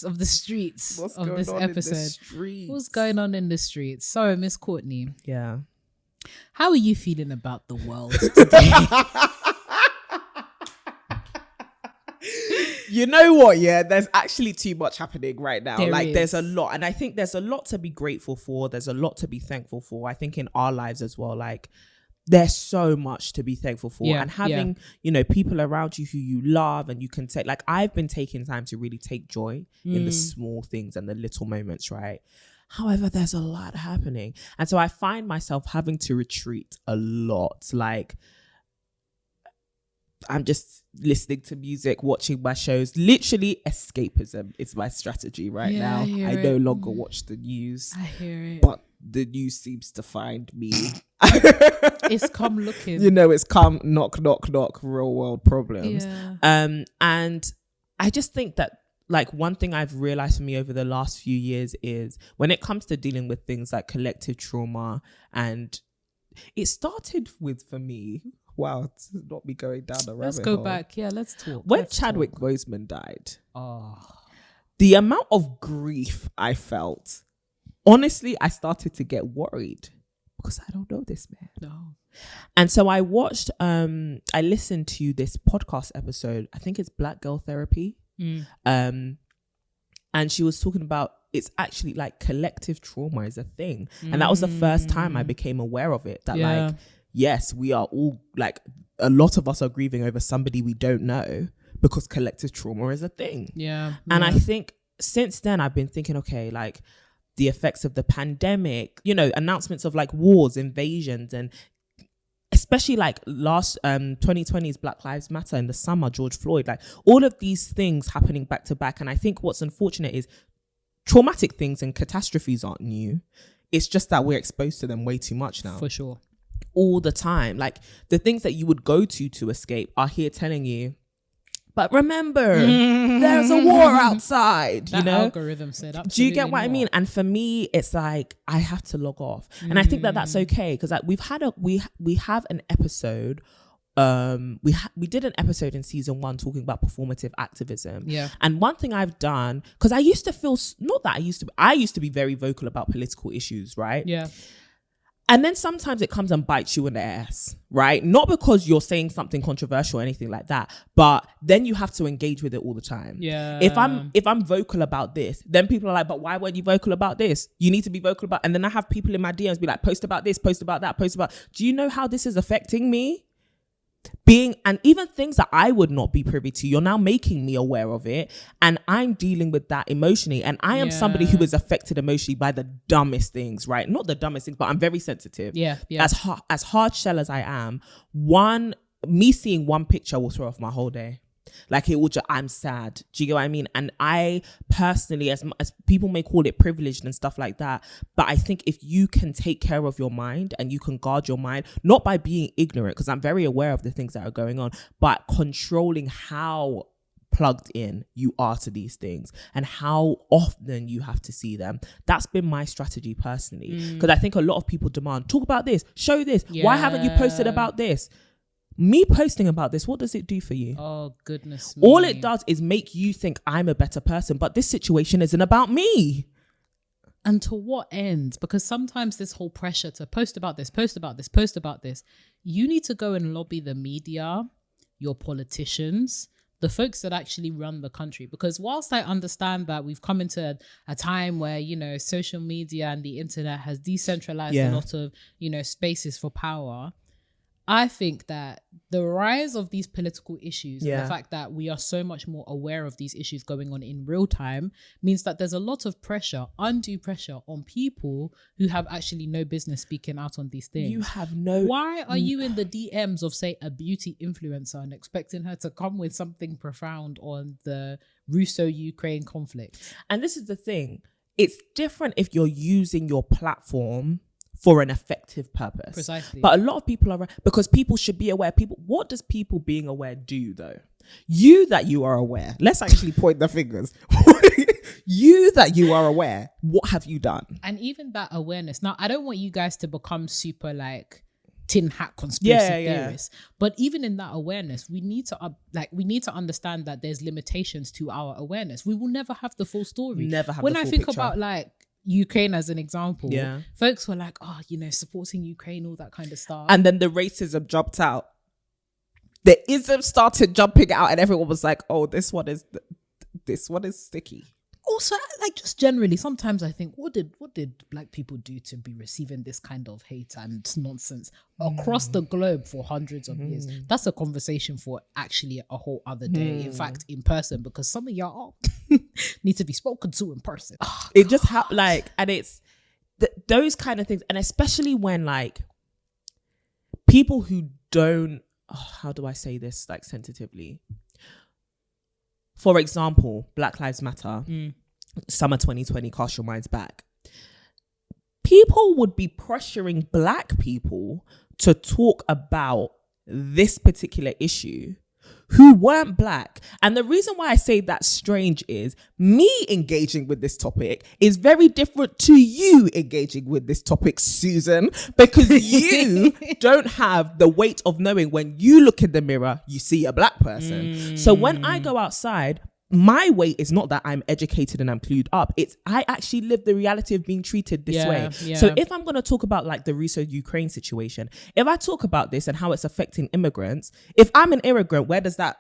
of the streets of this episode. What's going on in the streets? So, Miss Courtney. Yeah. How are you feeling about the world today? You know what? Yeah, there's actually too much happening right now. There's a lot. And I think there's a lot to be grateful for. There's a lot to be thankful for. I think in our lives as well, like, there's so much to be thankful for. And having, people around you who you love and you can take, like, I've been taking time to really take joy in the small things and the little moments, right? However, there's a lot happening. And so I find myself having to retreat a lot. Like, I'm just listening to music, watching my shows. Literally, escapism is my strategy right now. I no longer watch the news. I hear it. But the news seems to find me. It's come looking. It's come knock, knock, knock, real world problems. Yeah. And I just think that, like, one thing I've realized for me over the last few years is when it comes to dealing with things like collective trauma, and it started with, for me, wow, it's not me going down the rabbit hole. Let's go back. Yeah, let's talk. When Chadwick Boseman died, oh, the amount of grief I felt, honestly, I started to get worried because I don't know this man. No. And so I watched, I listened to this podcast episode. I think it's Black Girl Therapy. And she was talking about, it's actually like collective trauma is a thing. And that was the first time I became aware of it. That like, yes, we are all, like, a lot of us are grieving over somebody we don't know because collective trauma is a thing. Yeah. And I think since then I've been thinking, okay, like, the effects of the pandemic, announcements of like wars, invasions, and especially like last 2020's Black Lives Matter in the summer, George Floyd, like all of these things happening back to back. And I think what's unfortunate is traumatic things and catastrophes aren't new. It's just that we're exposed to them way too much now. For sure. All the time. Like the things that you would go to escape are here telling you, but remember, there's a war outside. That algorithm said absolutely. Do you get what I mean? And for me, it's like I have to log off, and I think that that's okay because like we have an episode. We did an episode in season 1 talking about performative activism. Yeah. And one thing I've done, because I used to feel I used to be very vocal about political issues, right? Yeah. And then sometimes it comes and bites you in the ass, right? Not because you're saying something controversial or anything like that, but then you have to engage with it all the time. Yeah. If I'm vocal about this, then people are like, but why weren't you vocal about this? You need to be vocal about, and then I have people in my DMs be like, post about this, post about that, post about, do you know how this is affecting me? And even things that I would not be privy to, you're now making me aware of it, and I'm dealing with that emotionally, and I am somebody who is affected emotionally by the dumbest things, right? Not the dumbest things, but I'm very sensitive. Yeah. As hard shell as I am, me seeing one picture will throw off my whole day. Like it will I'm sad. Do you get what I mean? And I personally, as people may call it privileged and stuff like that, but I think if you can take care of your mind and you can guard your mind, not by being ignorant, because I'm very aware of the things that are going on, but controlling how plugged in you are to these things and how often you have to see them. That's been my strategy personally, because I think a lot of people demand, talk about this, show this. Why haven't you posted about this? Me posting about this, what does it do for you? Oh, goodness me. All it does is make you think I'm a better person, but this situation isn't about me. And to what end? Because sometimes this whole pressure to post about this, you need to go and lobby the media, your politicians, the folks that actually run the country. Because whilst I understand that we've come into a time where, social media and the internet has decentralized a lot of, spaces for power, I think that the rise of these political issues and Yeah. the fact that we are so much more aware of these issues going on in real time means that there's a lot of pressure, undue pressure on people who have actually no business speaking out on these things. You have no... Why are you in the DMs of, say, a beauty influencer and expecting her to come with something profound on the Russo-Ukraine conflict? And this is the thing. It's different if you're using your platform for an effective purpose. Precisely. But a lot of people are, because people should be aware. What does people being aware do though? You that you are aware. Let's actually point the fingers. You that you are aware. What have you done? And even that awareness. Now, I don't want you guys to become super like tin hat conspiracy theorists. But even in that awareness, we need to understand that there's limitations to our awareness. We will never have the full story. Never have when the I full think picture. about like Ukraine as an example, Yeah. folks were like, oh, you know, supporting Ukraine, all that kind of stuff. And then the racism jumped out. The ism started jumping out, and everyone was like, "Oh, this one is sticky." Also, like, just generally, sometimes I think, what did Black people do to be receiving this kind of hate and nonsense across the globe for hundreds of years? That's a conversation for actually a whole other day. In fact, in person, because some of y'all need to be spoken to in person. Oh, it just and it's those kind of things, and especially when like people who don't, how do I say this like sensitively? For example, Black Lives Matter, summer 2020, cast your minds back. People would be pressuring Black people to talk about this particular issue who weren't Black. And the reason why I say that's strange is me engaging with this topic is very different to you engaging with this topic, Susan, because you don't have the weight of knowing when you look in the mirror, you see a Black person. So when I go outside, my weight is not that I'm educated and I'm clued up. It's I actually live the reality of being treated this way. Yeah. So if I'm going to talk about like the Russo-Ukraine situation, if I talk about this and how it's affecting immigrants, if I'm an immigrant,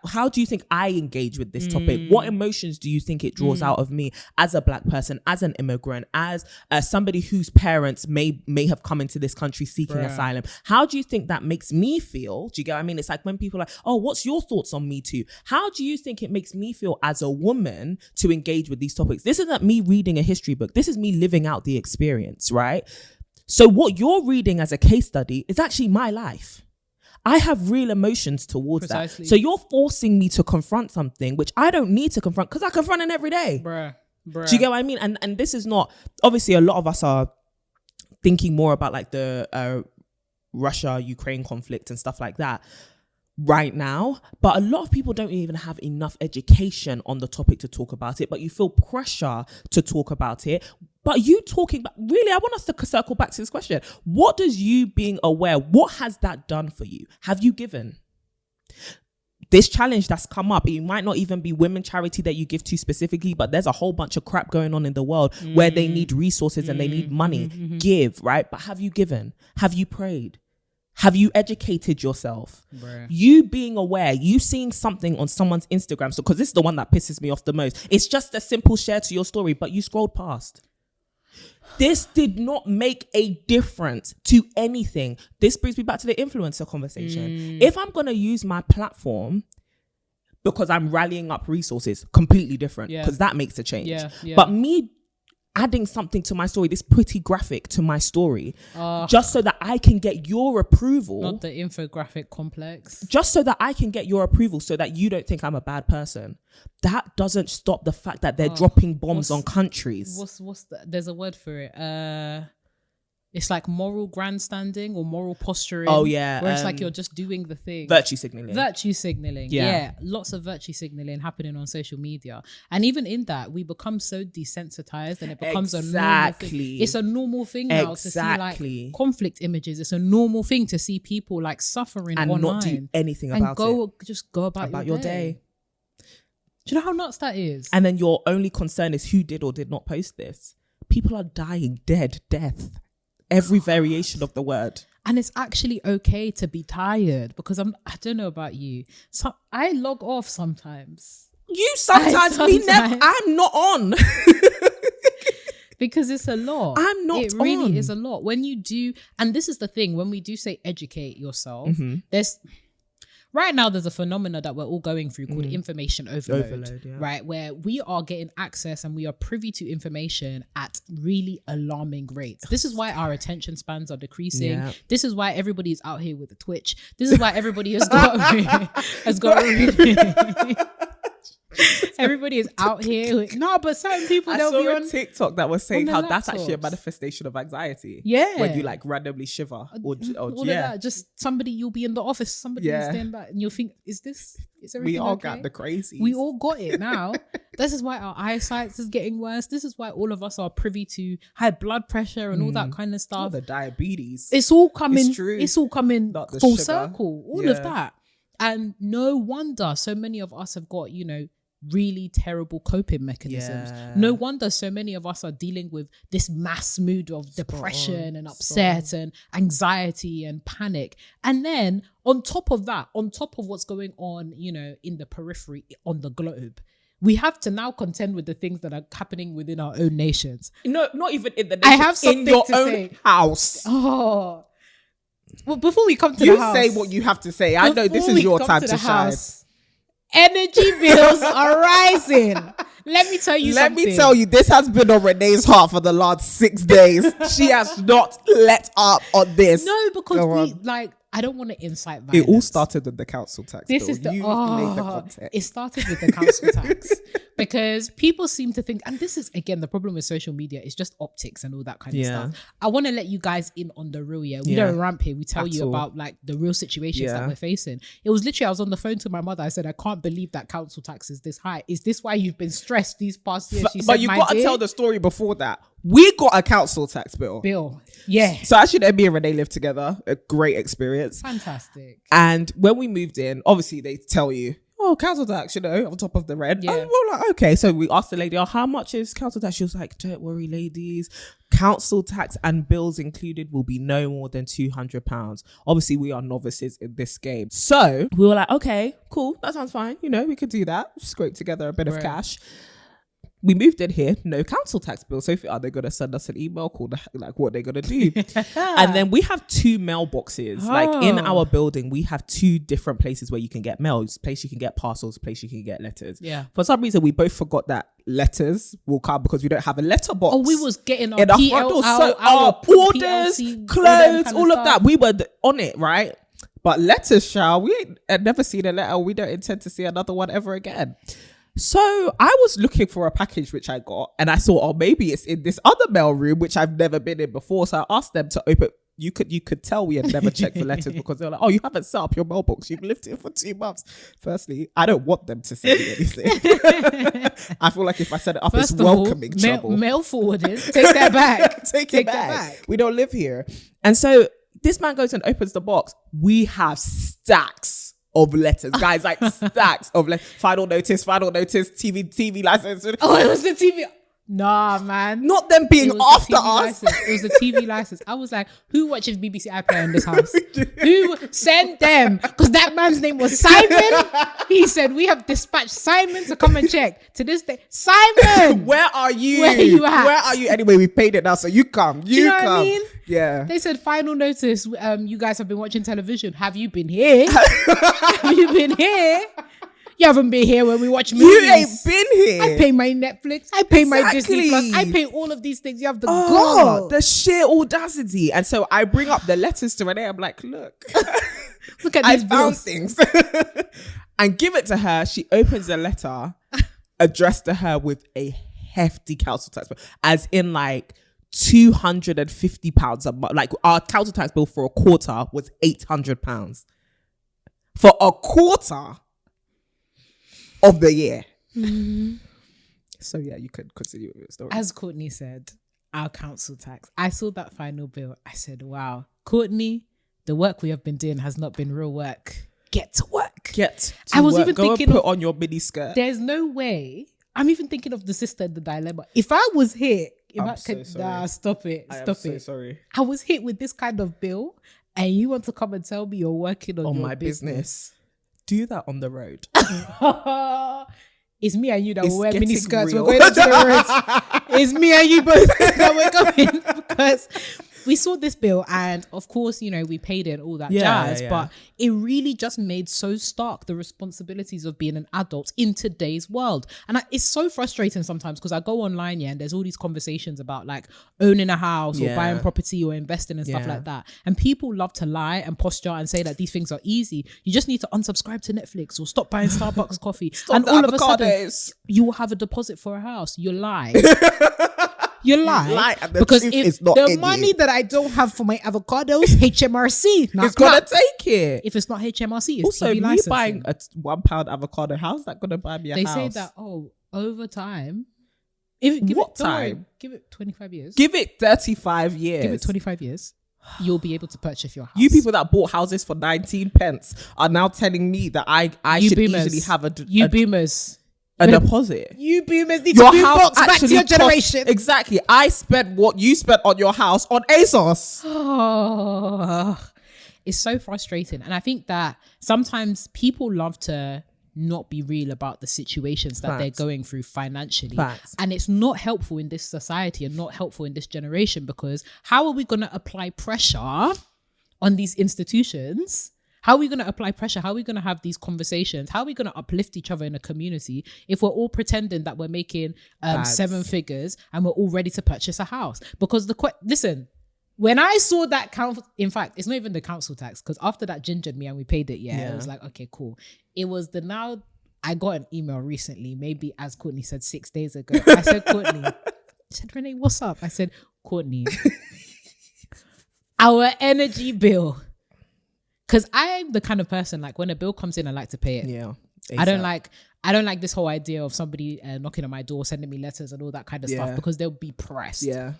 how do you think I engage with this topic? What emotions do you think it draws out of me as a Black person, as an immigrant, as somebody whose parents may have come into this country seeking asylum? How do you think that makes me feel? Do you get what I mean? It's like when people are like, oh, what's your thoughts on Me Too? How do you think it makes me feel as a woman to engage with these topics? This isn't me reading a history book. This is me living out the experience, right? So what you're reading as a case study is actually my life. I have real emotions towards Precisely. that. So you're forcing me to confront something which I don't need to confront because I confront it every day. Bruh. Do you get what I mean? And this is not, obviously a lot of us are thinking more about like the Russia-Ukraine conflict and stuff like that right now, but a lot of people don't even have enough education on the topic to talk about it, but you feel pressure to talk about it. But you talking about, really, I want us to circle back to this question. What does you being aware, what has that done for you? Have you given? This challenge that's come up, it might not even be women charity that you give to specifically, but there's a whole bunch of crap going on in the world where they need resources and they need money. Give, right? But have you given? Have you prayed? Have you educated yourself? Bruh. You being aware, you seeing something on someone's Instagram. So, because this is the one that pisses me off the most. It's just a simple share to your story, but you scrolled past. This did not make a difference to anything. This brings me back to the influencer conversation. If I'm going to use my platform because I'm rallying up resources, completely different, because that makes a change. Yeah. But me adding something to my story, this pretty graphic to my story, just so that I can get your approval. Not the infographic complex. Just so that I can get your approval so that you don't think I'm a bad person. That doesn't stop the fact that they're dropping bombs on countries. There's a word for it. It's like moral grandstanding or moral posturing. Oh, yeah. Where it's like you're just doing the thing. Virtue signaling. Virtue signaling. Yeah. Lots of virtue signaling happening on social media. And even in that, we become so desensitized and it becomes a normal thing. It's a normal thing now to see like conflict images. It's a normal thing to see people like suffering and online. not do anything about it. Just go about your day. Do you know how nuts that is? And then your only concern is who did or did not post this. People are dying, death. Every variation of the word. And it's actually okay to be tired because I don't know about you. So I log off sometimes. You sometimes, me never. I'm not on. Because it's a lot. I'm not It really is a lot. When you do, and this is the thing, when we do say educate yourself, there's right now there's a phenomena that we're all going through called information overload, right? Where we are getting access and we are privy to information at really alarming rates. This is why our attention spans are decreasing. Yeah. This is why everybody is out here with a Twitch. This is why everybody has got everybody is out here. No, but certain people, they'll be on TikTok that was saying how that's actually a manifestation of anxiety. Yeah. When you like randomly shiver or all of that. Just somebody, you'll be in the office, somebody is doing that, and you'll think, is everything we all okay? got the crazy. We all got it now. This is why our eyesight is getting worse. This is why all of us are privy to high blood pressure and all that kind of stuff. All the diabetes. It's all coming. It's all coming full sugar. circle. All of that. And no wonder so many of us have got, really terrible coping mechanisms. No wonder so many of us are dealing with this mass mood of depression and upset and anxiety and panic. And then on top of that, on top of what's going on, in the periphery on the globe, we have to now contend with the things that are happening within our own nations. No, not even in the nation. I have something in your to own say. House. Oh. Well, before we come to the house. You say what you have to say. I know this is your time to shine. Energy bills are rising. Let me tell you something. Let me tell you, this has been on Renee's heart for the last 6 days. She has not let up on this. No, because I don't want to incite violence. It all started with the council tax. This is the context. It started with the council tax because people seem to think, and this is again the problem with social media, it's just optics and all that kind of stuff. I want to let you guys in on the real. We don't ramp here. We tell you about like the real situations that we're facing. It was literally, I was on the phone to my mother. I said, I can't believe that council tax is this high. Is this why you've been stressed these past years? But you got to tell the story before that. We got a council tax bill. Yeah. So actually, me and Renee lived together. A great experience. Fantastic. And when we moved in, obviously they tell you, oh, council tax, on top of the rent. Yeah. We're like, okay. So we asked the lady, how much is council tax? She was like, don't worry, ladies. Council tax and bills included will be no more than £200. Obviously, we are novices in this game. So we were like, okay, cool. That sounds fine. We could do that. Scrape together a bit of cash. We moved in here, no council tax bill. So are they going to send us an email called like what they're going to do? And then we have 2 mailboxes. Like in our building, we have 2 different places where you can get mails. Place you can get parcels, place you can get letters. Yeah. For some reason, we both forgot that letters will come because we don't have a letterbox. Oh, we was getting our our orders, PLC, clothes, all of that. We were on it, right? But letters, we ain't never seen a letter. We don't intend to see another one ever again. So I was looking for a package which I got, and I saw, maybe it's in this other mail room which I've never been in before. So I asked them to open. You could tell we had never checked for letters because they were like, oh, you haven't set up your mailbox. You've lived here for 2 months. Firstly, I don't want them to send me anything. I feel like if I set it up, it's welcoming trouble. Mail forwarded. Take that back. Take it back. We don't live here. And so this man goes and opens the box. We have stacks of letters, guys, like stacks of letters. Final notice, TV license. Oh, it was the TV. Nah, man. Not them being after us. License. It was the TV license. I was like, who watches BBC iPlayer in this house? Who sent them? Because that man's name was Simon. He said, we have dispatched Simon to come and check. To this day, Simon! Where are you? Where are you at? Where are you? Anyway, we paid it now, so you come. You know come. What I mean? Yeah. They said, final notice, you guys have been watching television. Have you been here? Have you been here? You haven't been here when we watch movies. You ain't been here. I pay my Netflix. I pay my Disney Plus. I pay all of these things. You have the gall. The sheer audacity. And so I bring up the letters to Renee. I'm like, look. Look at these I found things. And give it to her. She opens a letter addressed to her with a hefty council tax bill. As in like £250 a month. Like our council tax bill for a quarter was £800. For a quarter of the year. Mm-hmm. So yeah, you could continue with your story. As Courtney said, our council tax. I saw that final bill. I said, wow, Courtney, the work we have been doing has not been real work. Get to work. I was even thinking and put on your mini skirt. There's no way. I'm even thinking of the sister in the dilemma. If I was here, stop it. Sorry. I was hit with this kind of bill and you want to come and tell me you're working on your my business. Do that on the road. it's me and you that will wear getting mini skirts. real. We're going to the roads. It's me and you both that we're going, because we saw this bill, and of course, you know, we paid it and all that jazz, but it really just made so stark the responsibilities of being an adult in today's world. And it's so frustrating sometimes, because I go online, and there's all these conversations about like owning a house or buying property or investing and stuff like that. And people love to lie and posture and say that these things are easy. You just need to unsubscribe to Netflix or stop buying Starbucks coffee. And all of a sudden, you will have a deposit for a house. You lie. You lie, because if the money that I don't have for my avocados, HMRC, it's gonna take it. If it's not HMRC, it's also TV me licensing. buying a £1 avocado. How's that gonna buy me a house? They say that over time. Give it 25 years. Give it 35 years. Give it 25 years. You'll be able to purchase your house. You people that bought houses for 19 pence are now telling me that I should easily have a boomers. A deposit. You boomers need to boombox back to your generation. Exactly. I spent what you spent on your house on ASOS. Oh, it's so frustrating. And I think that sometimes people love to not be real about the situations that they're going through financially. And it's not helpful in this society and not helpful in this generation, because how are we going to apply pressure on these institutions? How are we going to apply pressure? How are we going to have these conversations? How are we going to uplift each other in a community if we're all pretending that we're making 7 figures and we're all ready to purchase a house? Because listen, when I saw that council, in fact, it's not even the council tax, because after that gingered me and we paid it, it was like, okay, cool. It was I got an email recently, maybe as Courtney said 6 days ago. I said, Courtney, she said, Renee, what's up? I said, Courtney, our energy bill. Because I'm the kind of person, like, when a bill comes in, I like to pay it. Yeah. I don't like this whole idea of somebody knocking on my door, sending me letters and all that kind of stuff, because they'll be pressed. Yeah.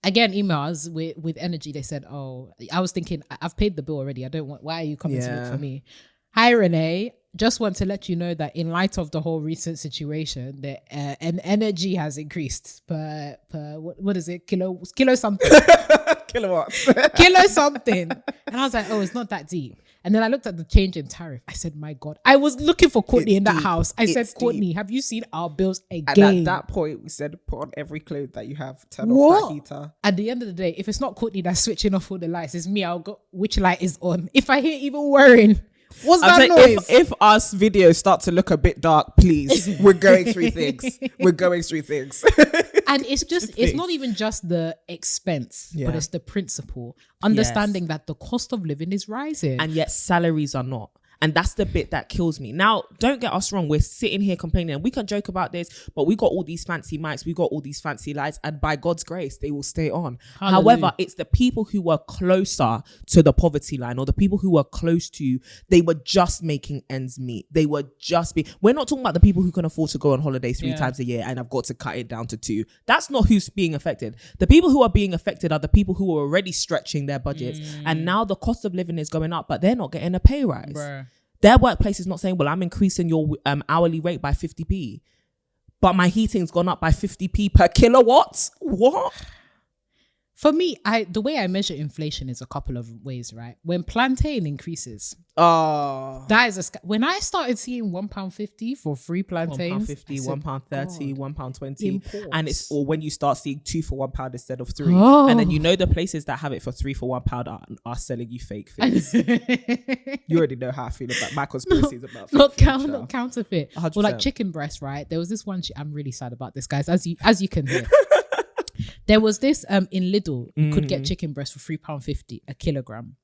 Again, emails with energy, they said, oh, I was thinking, I've paid the bill already. why are you coming to look for me? Hi, Renee. Just want to let you know that in light of the whole recent situation, the energy has increased per what is it? Kilo something. Kilowatts. Kilo something. And I was like, oh, it's not that deep. And then I looked at the change in tariff. I said, my God, I was looking for Courtney in that house. I said, Courtney, have you seen our bills again? And at that point, we said, put on every clothes that you have, turn off that heater. At the end of the day, if it's not Courtney that's switching off all the lights, it's me. I'll go, which light is on? If I hear even whirring, what's that noise? If our videos start to look a bit dark, please, we're going through things. And it's not even just the expense, but it's the principle. Understanding that the cost of living is rising. And yet salaries are not. And that's the bit that kills me. Now, don't get us wrong. We're sitting here complaining, and we can joke about this, but we got all these fancy mics, we got all these fancy lights, and by God's grace, they will stay on. Hallelujah. However, it's the people who were closer to the poverty line, or the people who were close to, they were just making ends meet. We're not talking about the people who can afford to go on holiday 3 times a year and have got to cut it down to 2. That's not who's being affected. The people who are being affected are the people who are already stretching their budgets, and now the cost of living is going up, but they're not getting a pay rise. Bruh. Their workplace is not saying, well, I'm increasing your hourly rate by 50p, but my heating's gone up by 50p per kilowatt. What? For me, the way I measure inflation is a couple of ways, right? When plantain increases, that is when I started seeing £1.50 for 3 plantains, £1.50, £1.30, £1.20, and or when you start seeing 2 for £1 instead of 3, and then you know the places that have it for 3 for £1 are selling you fake things. You already know how I feel about my conspiracies about not counterfeit. 100%. Or like chicken breast, right? There was this one. I'm really sad about this, guys. As you can hear. There was this in Lidl, you could get chicken breast for £3.50 a kilogram.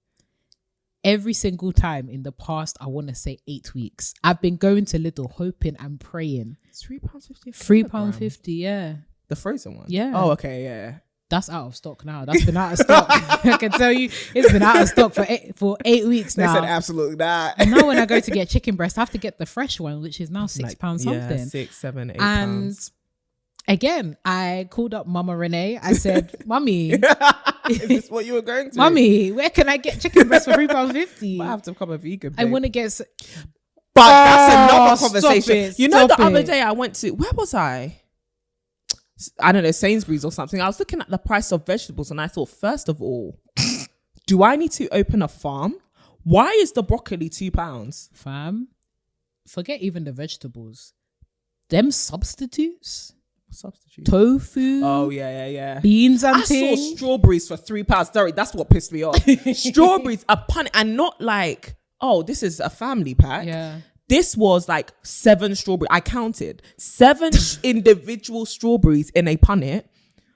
Every single time in the past, I want to say 8 weeks, I've been going to Lidl hoping and praying. It's £3.50. £3.50, yeah. The frozen one? Yeah. Oh, okay, yeah. That's out of stock now. That's been out of stock. I can tell you, it's been out of stock for 8 weeks now. They said absolutely not. And now when I go to get chicken breast, I have to get the fresh one, which is now £6 something. Yeah, 6, 7, 8 and pounds. Again, I called up Mama Renee. I said, Mummy, is this what you were going to? Mummy, where can I get chicken breast for £3.50? I have to become a vegan, babe. I want to get... But that's another conversation. You know, the other day I went to... Where was I? I don't know, Sainsbury's or something. I was looking at the price of vegetables and I thought, first of all, do I need to open a farm? Why is the broccoli £2? Fam, forget even the vegetables. them substitutes. Substitute. Tofu. Oh yeah. Beans and I things. saw strawberries for £3. Sorry, that's what pissed me off. Strawberries, a pun, and not like, oh, this is a family pack. Yeah. This was like 7 strawberries. I counted 7 individual strawberries in a punnet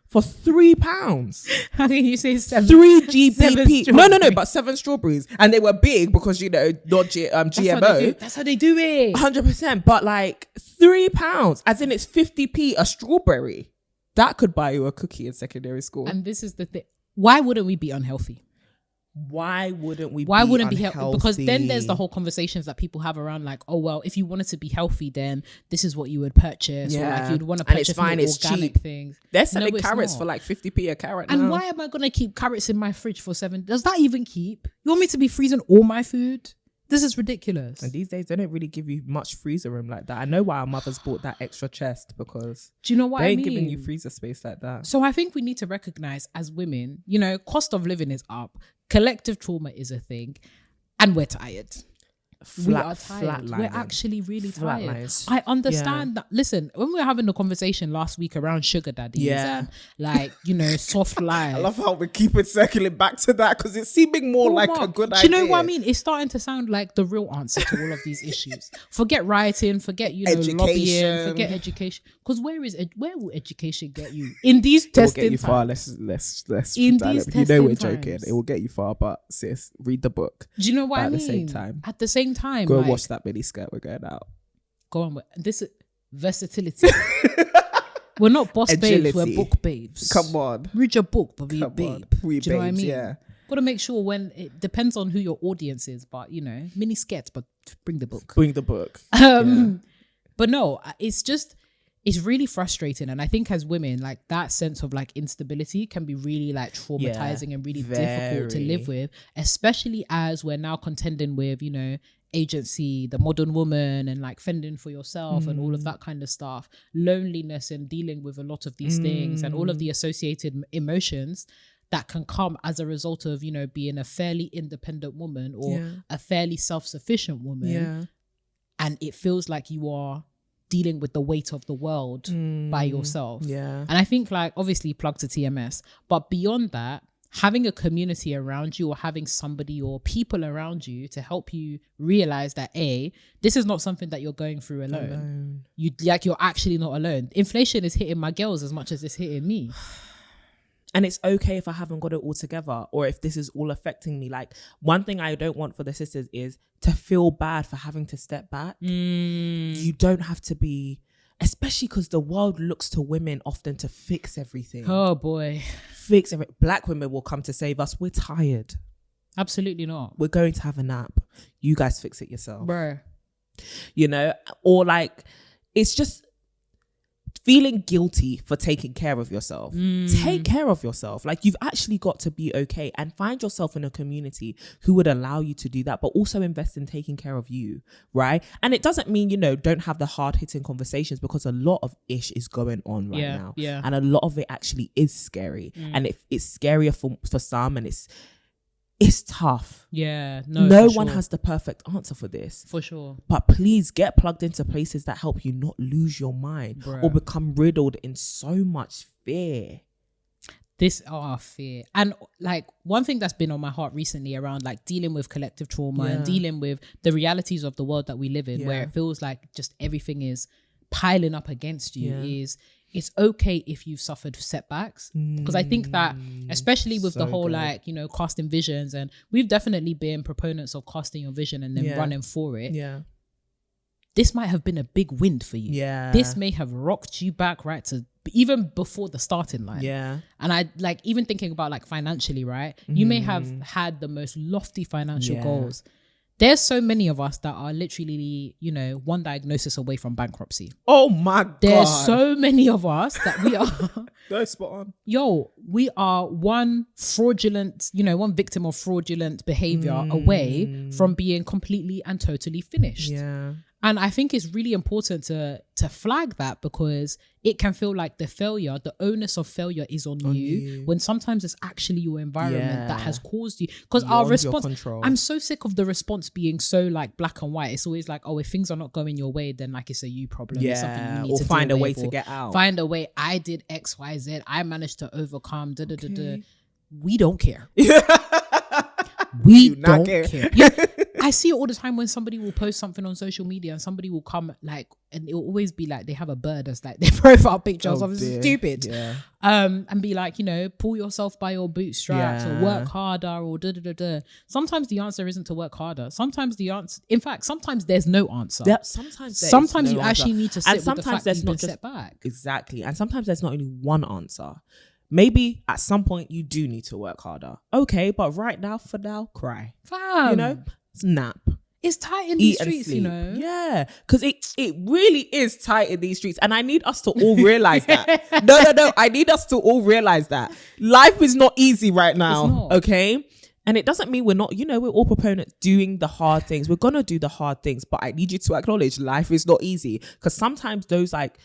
for £3. How can you say 7? 3 GBP. No, but 7 strawberries, and they were big because not GMO. That's how they do it. 100%, but like £3, as in it's 50p a strawberry. That could buy you a cookie in secondary school. And this is the thing. Why wouldn't we be unhealthy? Why wouldn't we? Why wouldn't be healthy? Because then there's the whole conversations that people have around like, oh well, if you wanted to be healthy, then this is what you would purchase, or like you'd want to purchase organic things. They're selling carrots for like 50p a carrot. And why am I gonna keep carrots in my fridge for 7? Does that even keep? You want me to be freezing all my food? This is ridiculous. And these days they don't really give you much freezer room like that. I know why our mothers bought that extra chest, because do you know what they I ain't mean? giving you freezer space like that. So I think we need to recognize as women, cost of living is up, collective trauma is a thing, and we're tired. We are tired. We're actually really tired. I understand that. Listen, when we were having the conversation last week around sugar daddies and like, soft life. I love how we keep it circling back to that, because it's seeming more like a good idea. Do you know what I mean? It's starting to sound like the real answer to all of these issues. Forget rioting, forget, lobbying, forget education. Because where will education get you? In these testing times. Far. Let's in these testing times. We're joking. It will get you far, but sis, read the book. Do you know what I mean? At the same time. At the same time, go and watch that mini skirt. We're going out. Go on. This is versatility. We're not boss babes. We're book babes. Come on, read your book, but be a babe. Do you know what I mean? Yeah. Got to make sure when it depends on who your audience is, but mini skirts, but bring the book. Bring the book. But no, it's really frustrating, and I think as women, like that sense of like instability can be really like traumatizing and really difficult to live with, especially as we're now contending with agency, the modern woman, and like fending for yourself and all of that kind of stuff, loneliness and dealing with a lot of these things and all of the associated emotions that can come as a result of being a fairly independent woman or a fairly self-sufficient woman, and it feels like you are dealing with the weight of the world by yourself. And I think like obviously plug to TMS, but beyond that, having a community around you or having somebody or people around you to help you realize that this is not something that you're going through alone. You're actually not alone. Inflation is hitting my girls as much as it's hitting me. And it's okay if I haven't got it all together, or if this is all affecting me. Like, one thing I don't want for the sisters is to feel bad for having to step back. You don't have to be, especially because the world looks to women often to fix everything. Oh boy. Fix everything. Black women will come to save us. We're tired. Absolutely not. We're going to have a nap. You guys fix it yourself. Bruh. Or like, it's just feeling guilty for taking care of yourself. Take care of yourself. Like, you've actually got to be okay, and find yourself in a community who would allow you to do that, but also invest in taking care of you, right? And it doesn't mean, don't have the hard-hitting conversations, because a lot of ish is going on right now. Yeah. And a lot of it actually is scary. And it's scarier for some, and it's tough. Yeah. No one has the perfect answer for this. For sure. But please get plugged into places that help you not lose your mind or become riddled in so much fear. Fear. And like one thing that's been on my heart recently around like dealing with collective trauma and dealing with the realities of the world that we live in, where it feels like just everything is piling up against you, is it's okay if you've suffered setbacks, because I think that especially with the whole like casting visions, and we've definitely been proponents of casting your vision and then running for it. This might have been a big win for you. This may have rocked you back right to even before the starting line. And I like even thinking about like financially, right? You may have had the most lofty financial goals. There's so many of us that are literally, one diagnosis away from bankruptcy. Oh my God. There's so many of us that we are. That's spot on. We are one victim of fraudulent behavior away from being completely and totally finished. And I think it's really important to flag that, because it can feel like the onus of failure is on you, when sometimes it's actually your environment that has caused you. Because our response, I'm so sick of the response being so like black and white. It's always like, oh, if things are not going your way, then like it's a you problem. It's something you need to find a way to get out. Find a way. I did X, Y, Z. I managed to overcome. We don't care. We don't care. Yeah, I see it all the time when somebody will post something on social media and somebody will come like, and it will always be like they have a bird as like their profile picture or something stupid. Yeah. And be like, pull yourself by your bootstraps or work harder or Sometimes the answer isn't to work harder. Sometimes sometimes there's no answer. Yeah, sometimes you actually need to sit with the fact that you've been set back. Exactly. And sometimes there's not only one answer. Maybe at some point you do need to work harder. Okay, but for now, cry. Fam. Nap. It's tight in these streets, Yeah, because it really is tight in these streets. And I need us to all realize that. No. I need us to all realize that. Life is not easy right now, okay? And it doesn't mean we're not, we're all proponents doing the hard things. We're going to do the hard things. But I need you to acknowledge life is not easy. Because sometimes those like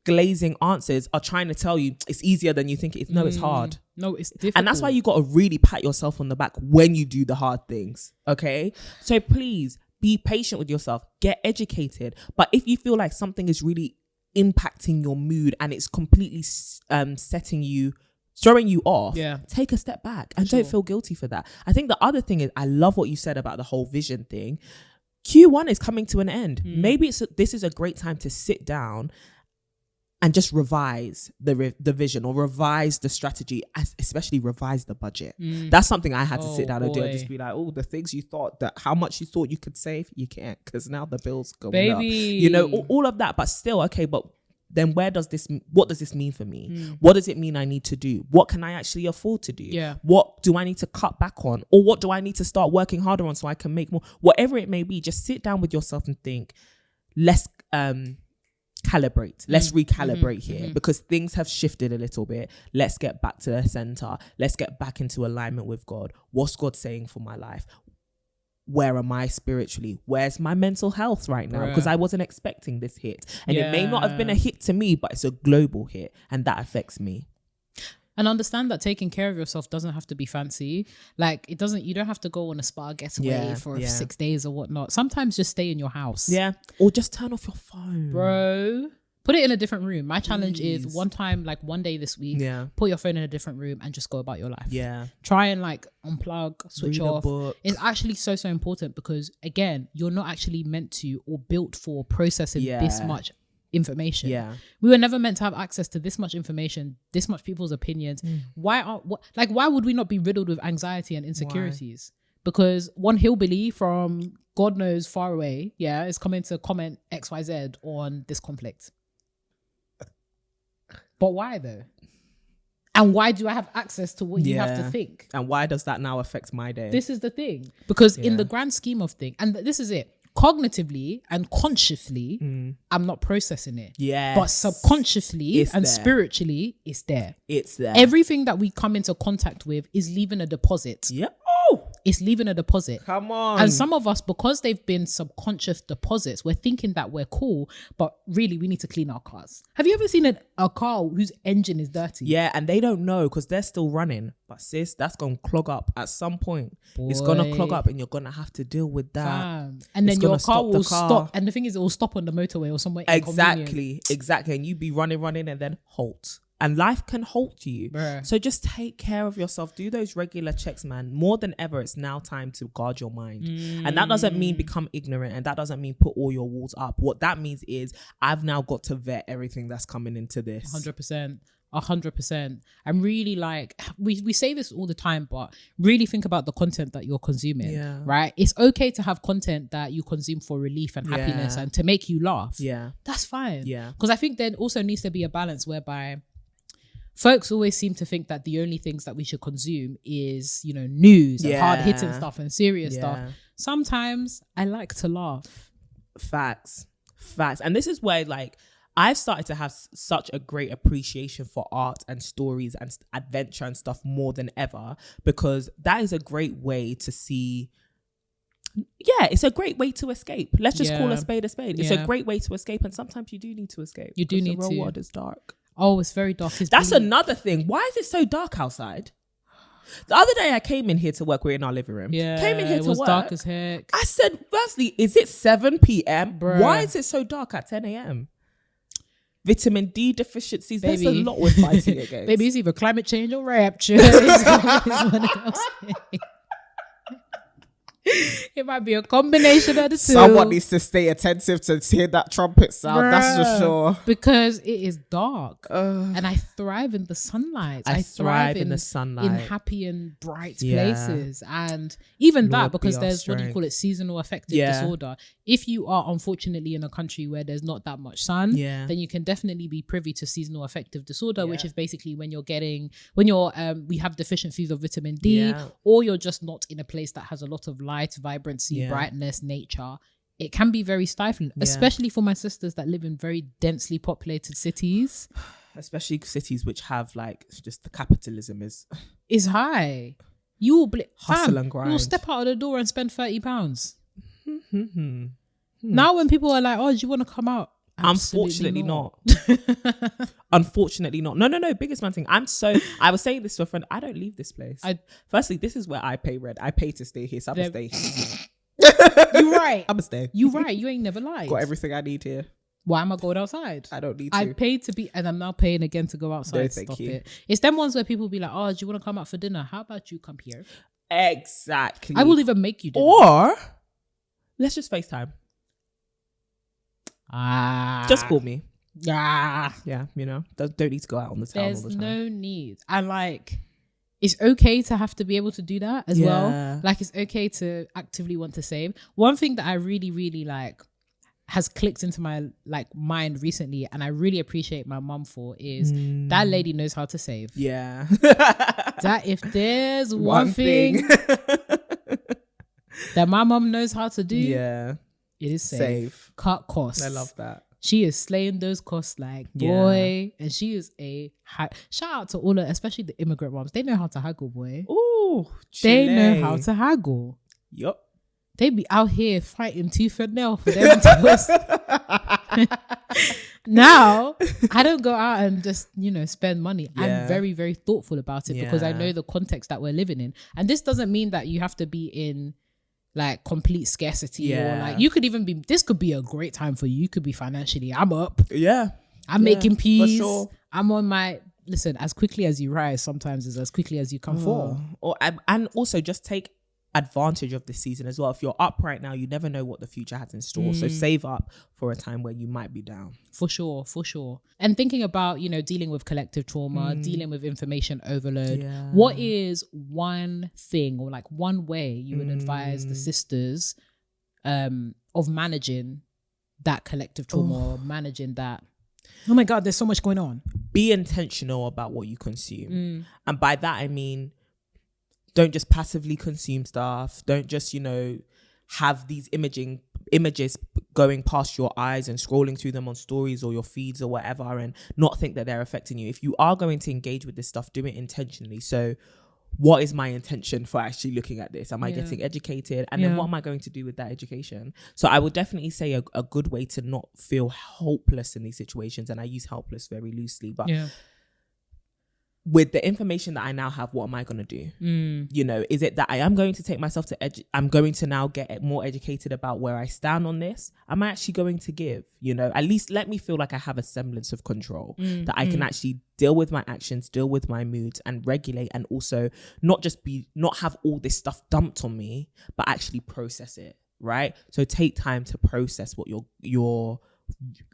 glazing answers are trying to tell you it's easier than you think it is. No, it's hard. No, it's difficult. And that's why you got to really pat yourself on the back when you do the hard things. Okay. So please be patient with yourself, get educated. But if you feel like something is really impacting your mood and it's completely throwing you off, take a step back and don't feel guilty for that. I think the other thing is, I love what you said about the whole vision thing. Q1 is coming to an end. Maybe this is a great time to sit down and just revise the vision or revise the strategy, especially revise the budget. That's something I had to sit down and do and just be like, the things you thought how much you thought you could save, you can't, because now the bill's going up. All of that. But still, okay, but then what does this mean for me? What does it mean I need to do? What can I actually afford to do? Yeah. What do I need to cut back on? Or what do I need to start working harder on so I can make more? Whatever it may be, just sit down with yourself and think, let's recalibrate here, because things have shifted a little bit. Let's get back to the center. Let's get back into alignment with God. What's God saying for my life? Where am I spiritually? Where's my mental health right now? Because I wasn't expecting this hit. And it may not have been a hit to me, but it's a global hit, and that affects me. And understand that taking care of yourself doesn't have to be fancy. Like you don't have to go on a spa getaway for 6 days or whatnot. Sometimes just stay in your house. Yeah. Or just turn off your phone. Bro. Put it in a different room. My challenge is one day this week, put your phone in a different room and just go about your life. Yeah. Try and like unplug, switch off. It's actually so important, because again, you're not actually meant to or built for processing this much information. We were never meant to have access to this much information, this much people's opinions. Why would we not be riddled with anxiety and insecurities? Because one hillbilly from God knows far away is coming to comment XYZ on this conflict. But why though? And why do I have access to what you have to think? And why does that now affect my day? This is the thing. Because in the grand scheme of things, and this is it, cognitively and consciously, I'm not processing it. Yeah. But subconsciously and spiritually, it's there. It's there. Everything that we come into contact with is leaving a deposit. Yep. It's leaving a deposit. Come on. And some of us, because they've been subconscious deposits, we're thinking that we're cool, but really we need to clean our cars. Have you ever seen a car whose engine is dirty? Yeah, and they don't know because they're still running. But sis, that's going to clog up at some point. Boy. It's going to clog up and you're going to have to deal with that. And then your car will stop. And the thing is, it will stop on the motorway or somewhere Exactly. And you be running and then halt. And life can halt you. Bruh. So just take care of yourself. Do those regular checks, man. More than ever, it's now time to guard your mind. And that doesn't mean become ignorant. And that doesn't mean put all your walls up. What that means is I've now got to vet everything that's coming into this. 100%. 100%. And really, like, we say this all the time, but really think about the content that you're consuming, right? It's okay to have content that you consume for relief and happiness and to make you laugh. Yeah. That's fine. Yeah. Because I think there also needs to be a balance whereby folks always seem to think that the only things that we should consume is, news and hard-hitting stuff and serious stuff. Sometimes I like to laugh. Facts. And this is where, like, I've started to have such a great appreciation for art and stories and adventure and stuff more than ever, because that is a great way to see Yeah, it's a great way to escape. Let's just call a Yeah. spade a spade. It's a great way to escape, and sometimes you do need to escape. You do need the real to. world is dark. Oh, it's very dark. That's another thing. Why is it so dark outside? The other day I came in here to work. We're in our living room. Yeah, came in here it to was work. dark as heck. I said, firstly, is it 7 p.m.? Bruh. Why is it so dark at 10 a.m.? Vitamin D deficiencies. Baby. There's a lot we're fighting against. Baby, it's either climate change or rapture. It's one of those things. It might be a combination of the two. Someone needs to stay attentive to hear that trumpet sound. That's for sure. Because it is dark, and I thrive in the sunlight. I thrive in the sunlight, in happy and bright places, and even that, because there's what do you call it, seasonal affective disorder. If you are unfortunately in a country where there's not that much sun, then you can definitely be privy to seasonal affective disorder, which is basically when we have deficiencies of vitamin D, or you're just not in a place that has a lot of light, vibrancy, brightness, nature. It can be very stifling, especially for my sisters that live in very densely populated cities. Especially cities which have like just the capitalism is high. You will hustle and grind. You'll step out of the door and spend £30. Now when people are like, oh, do you want to come out? Unfortunately not. Unfortunately not. No. Biggest man thing. I was saying this to a friend. I don't leave this place. Firstly, this is where I pay rent. I pay to stay here, so I'm gonna stay here. You're right. I'm gonna stay. You're right. You ain't never lied. Got everything I need here. Why am I going outside? I don't need to. I paid to be, and I'm now paying again to go outside. No, thank you. It. It's them ones where people be like, oh, do you want to come out for dinner? How about you come here? Exactly. I will even make you dinner. Or let's just FaceTime. Just call me. Yeah, you know, don't need to go out on the town all the time. There's no need. And like, it's okay to have to be able to do that as well. Like, it's okay to actively want to save. One thing that I really, really like has clicked into my like mind recently, and I really appreciate my mum for, is that lady knows how to save. Yeah. That if there's one thing that my mum knows how to do, it is save. Cut costs. I love that. She is slaying those costs like boy, and she is shout out to all of, especially the immigrant moms. They know how to haggle, boy. Ooh, they know how to haggle. Yup. They be out here fighting tooth and nail for them to Now, I don't go out and just, spend money. I'm very, very thoughtful about it because I know the context that we're living in. And this doesn't mean that you have to be in like complete scarcity or like, you could even be, this could be a great time for you. You could be financially, I'm up. Yeah. I'm making peas. For sure. I'm on my, listen, as quickly as you rise sometimes is as quickly as you can fall. And also just take advantage of this season as well. If you're up right now, you never know what the future has in store. So save up for a time where you might be down. For sure. And thinking about, dealing with collective trauma, dealing with information overload, what is one thing or like one way you would advise the sisters of managing that collective trauma or managing that? Oh my God, there's so much going on. Be intentional about what you consume. And by that, I mean, don't just passively consume stuff. Don't just, have these images going past your eyes and scrolling through them on stories or your feeds or whatever and not think that they're affecting you. If you are going to engage with this stuff, do it intentionally. So what is my intention for actually looking at this? Am I getting educated? And then what am I going to do with that education? So I would definitely say a good way to not feel hopeless in these situations, and I use helpless very loosely, but with the information that I now have, what am I going to do? Is it that I am going to take myself to I'm going to now get more educated about where I stand on this? Am I actually going to give? At least let me feel like I have a semblance of control, that I can actually deal with my actions, deal with my moods and regulate, and also not have all this stuff dumped on me, but actually process it, right? So take time to process what you're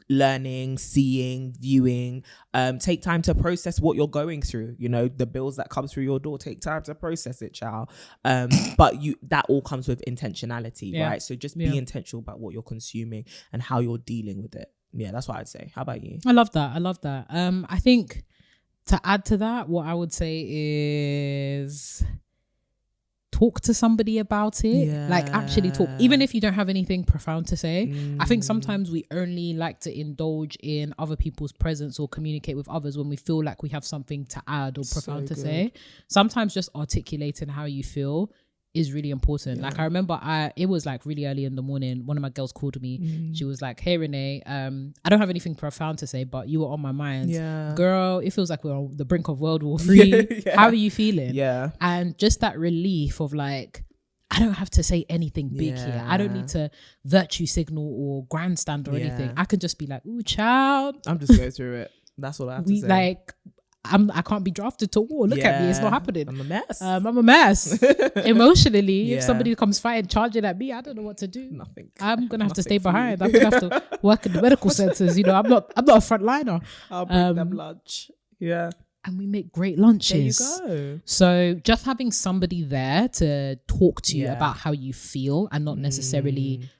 learning, seeing, viewing. Take time to process what you're going through. The bills that come through your door, take time to process it, child. But that all comes with intentionality, right? So just be intentional about what you're consuming and how you're dealing with it. That's what I'd say. How about you? I love that. I think to add to that, what I would say is talk to somebody about it. Like actually talk, even if you don't have anything profound to say. I think sometimes we only like to indulge in other people's presence or communicate with others when we feel like we have something to add or profound to say. Sometimes just articulating how you feel is really important. Like I remember it was like really early in the morning. One of my girls called me. She was like, hey Renee, I don't have anything profound to say, but you were on my mind. Girl, it feels like we're on the brink of World War III. How are you feeling? And just that relief of like, I don't have to say anything big here. I don't need to virtue signal or grandstand or anything. I can just be like, ooh, child. I'm just going through it. That's all I have to say. Like, I can't be drafted to war. Look at me, it's not happening. I'm a mess. I'm a mess. Emotionally, if somebody comes fighting, charging at me, I don't know what to do. Nothing. I'm gonna have to stay behind. I'm gonna have to work in the medical centers. You know, I'm not a frontliner. I'll bring them lunch. Yeah. And we make great lunches. There you go. So just having somebody there to talk to you about how you feel and not necessarily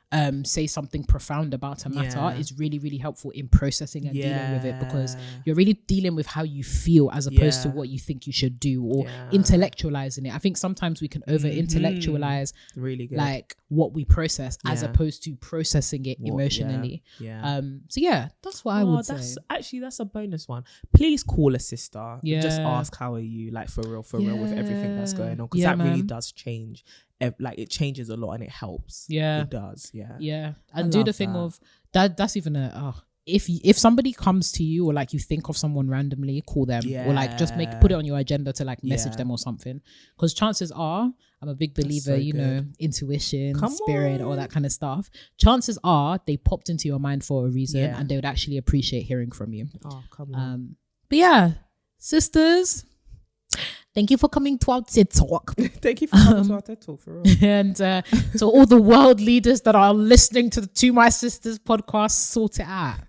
say something profound about a matter is really, really helpful in processing and dealing with it, because you're really dealing with how you feel as opposed to what you think you should do or intellectualizing it. I think sometimes we can over intellectualize really good. Like what we process as opposed to processing it emotionally. So that's what I would say. Actually, that's a bonus one. Please call a sister. Just ask, how are you? Like for real with everything that's going on, because that really does change. Like it changes a lot and it helps. It does. And do the thing of that's even if somebody comes to you, or like you think of someone randomly, call them, or like just put it on your agenda to like message them or something, because chances are, I'm a big believer, know, intuition, spirit, all that kind of stuff. Chances are they popped into your mind for a reason, and they would actually appreciate hearing from you. Oh, come on. But yeah, sisters, thank you for coming to our TED Talk. Thank you for coming to our TED Talk, for real. And to all the world leaders that are listening to the To My Sisters podcast, sort it out.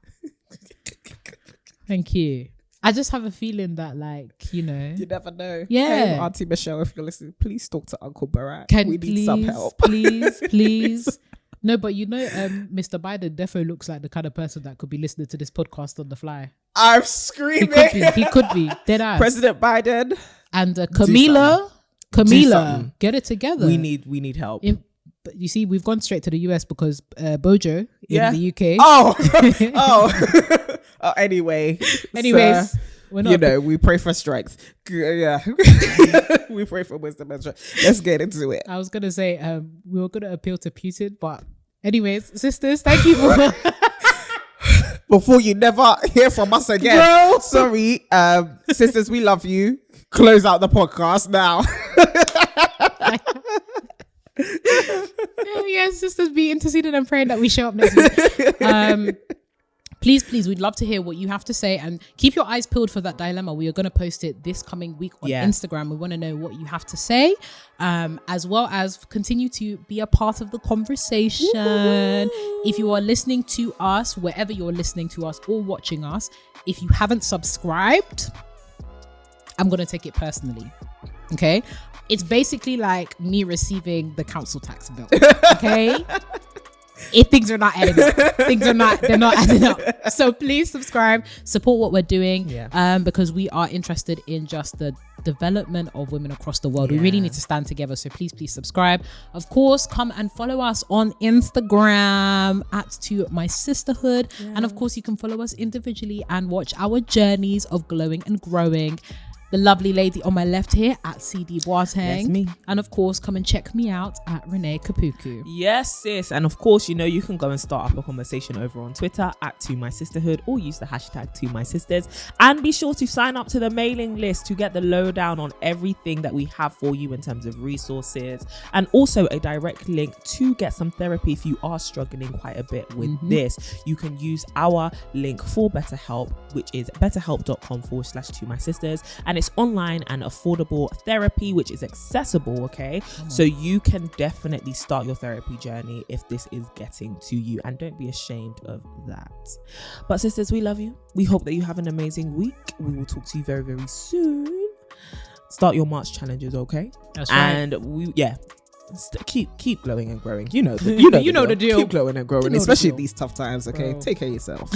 Thank you. I just have a feeling that, like, you know, you never know. Yeah. Hey, Auntie Michelle, if you're listening, please talk to Uncle Barack. We need some help. Please. No, but you know, Mr. Biden defo looks like the kind of person that could be listening to this podcast on the fly. I'm screaming. He could be. Dead ass. President Biden. And Camila, get it together. We need help. But you see, we've gone straight to the US because Bojo in the UK. Anyways, we pray for strength. Yeah. We pray for wisdom and strength. Let's get into it. I was going to say, we were going to appeal to Putin, but anyways, sisters, thank you for... Before you never hear from us again. Bro. Sorry. Sisters, we love you. Close out the podcast now. Yes, sisters, be interceding and praying that we show up next week. Please, we'd love to hear what you have to say, and keep your eyes peeled for that dilemma. We are going to post it this coming week on Instagram. We want to know what you have to say, as well as continue to be a part of the conversation. Woo-hoo. If you are listening to us, wherever you're listening to us or watching us, if you haven't subscribed, I'm going to take it personally. Okay? It's basically like me receiving the council tax bill. Okay? If things are not adding up, they're not adding up. So please subscribe, support what we're doing, because we are interested in just the development of women across the world. We really need to stand together. So please subscribe. Of course, come and follow us on Instagram at To My Sisterhood. And of course, you can follow us individually and watch our journeys of glowing and growing. The lovely lady on my left here at CD Boateng. That's me. And of course, come and check me out at Renee Kapuku. Yes, sis. And of course, you can go and start up a conversation over on Twitter at To My Sisterhood, or use the hashtag To My Sisters. And be sure to sign up to the mailing list to get the lowdown on everything that we have for you in terms of resources, and also a direct link to get some therapy if you are struggling quite a bit with this. You can use our link for BetterHelp, which is betterhelp.com/To My Sisters. And it's online and affordable therapy, which is accessible, okay? So you can definitely start your therapy journey if this is getting to you, and don't be ashamed of that. But sisters, we love you. We hope that you have an amazing week. We will talk to you very, very soon. Start your March challenges, okay? That's right. And we keep glowing and growing. You know the deal. Keep glowing and growing, especially these tough times, okay? Bro. Take care of yourself.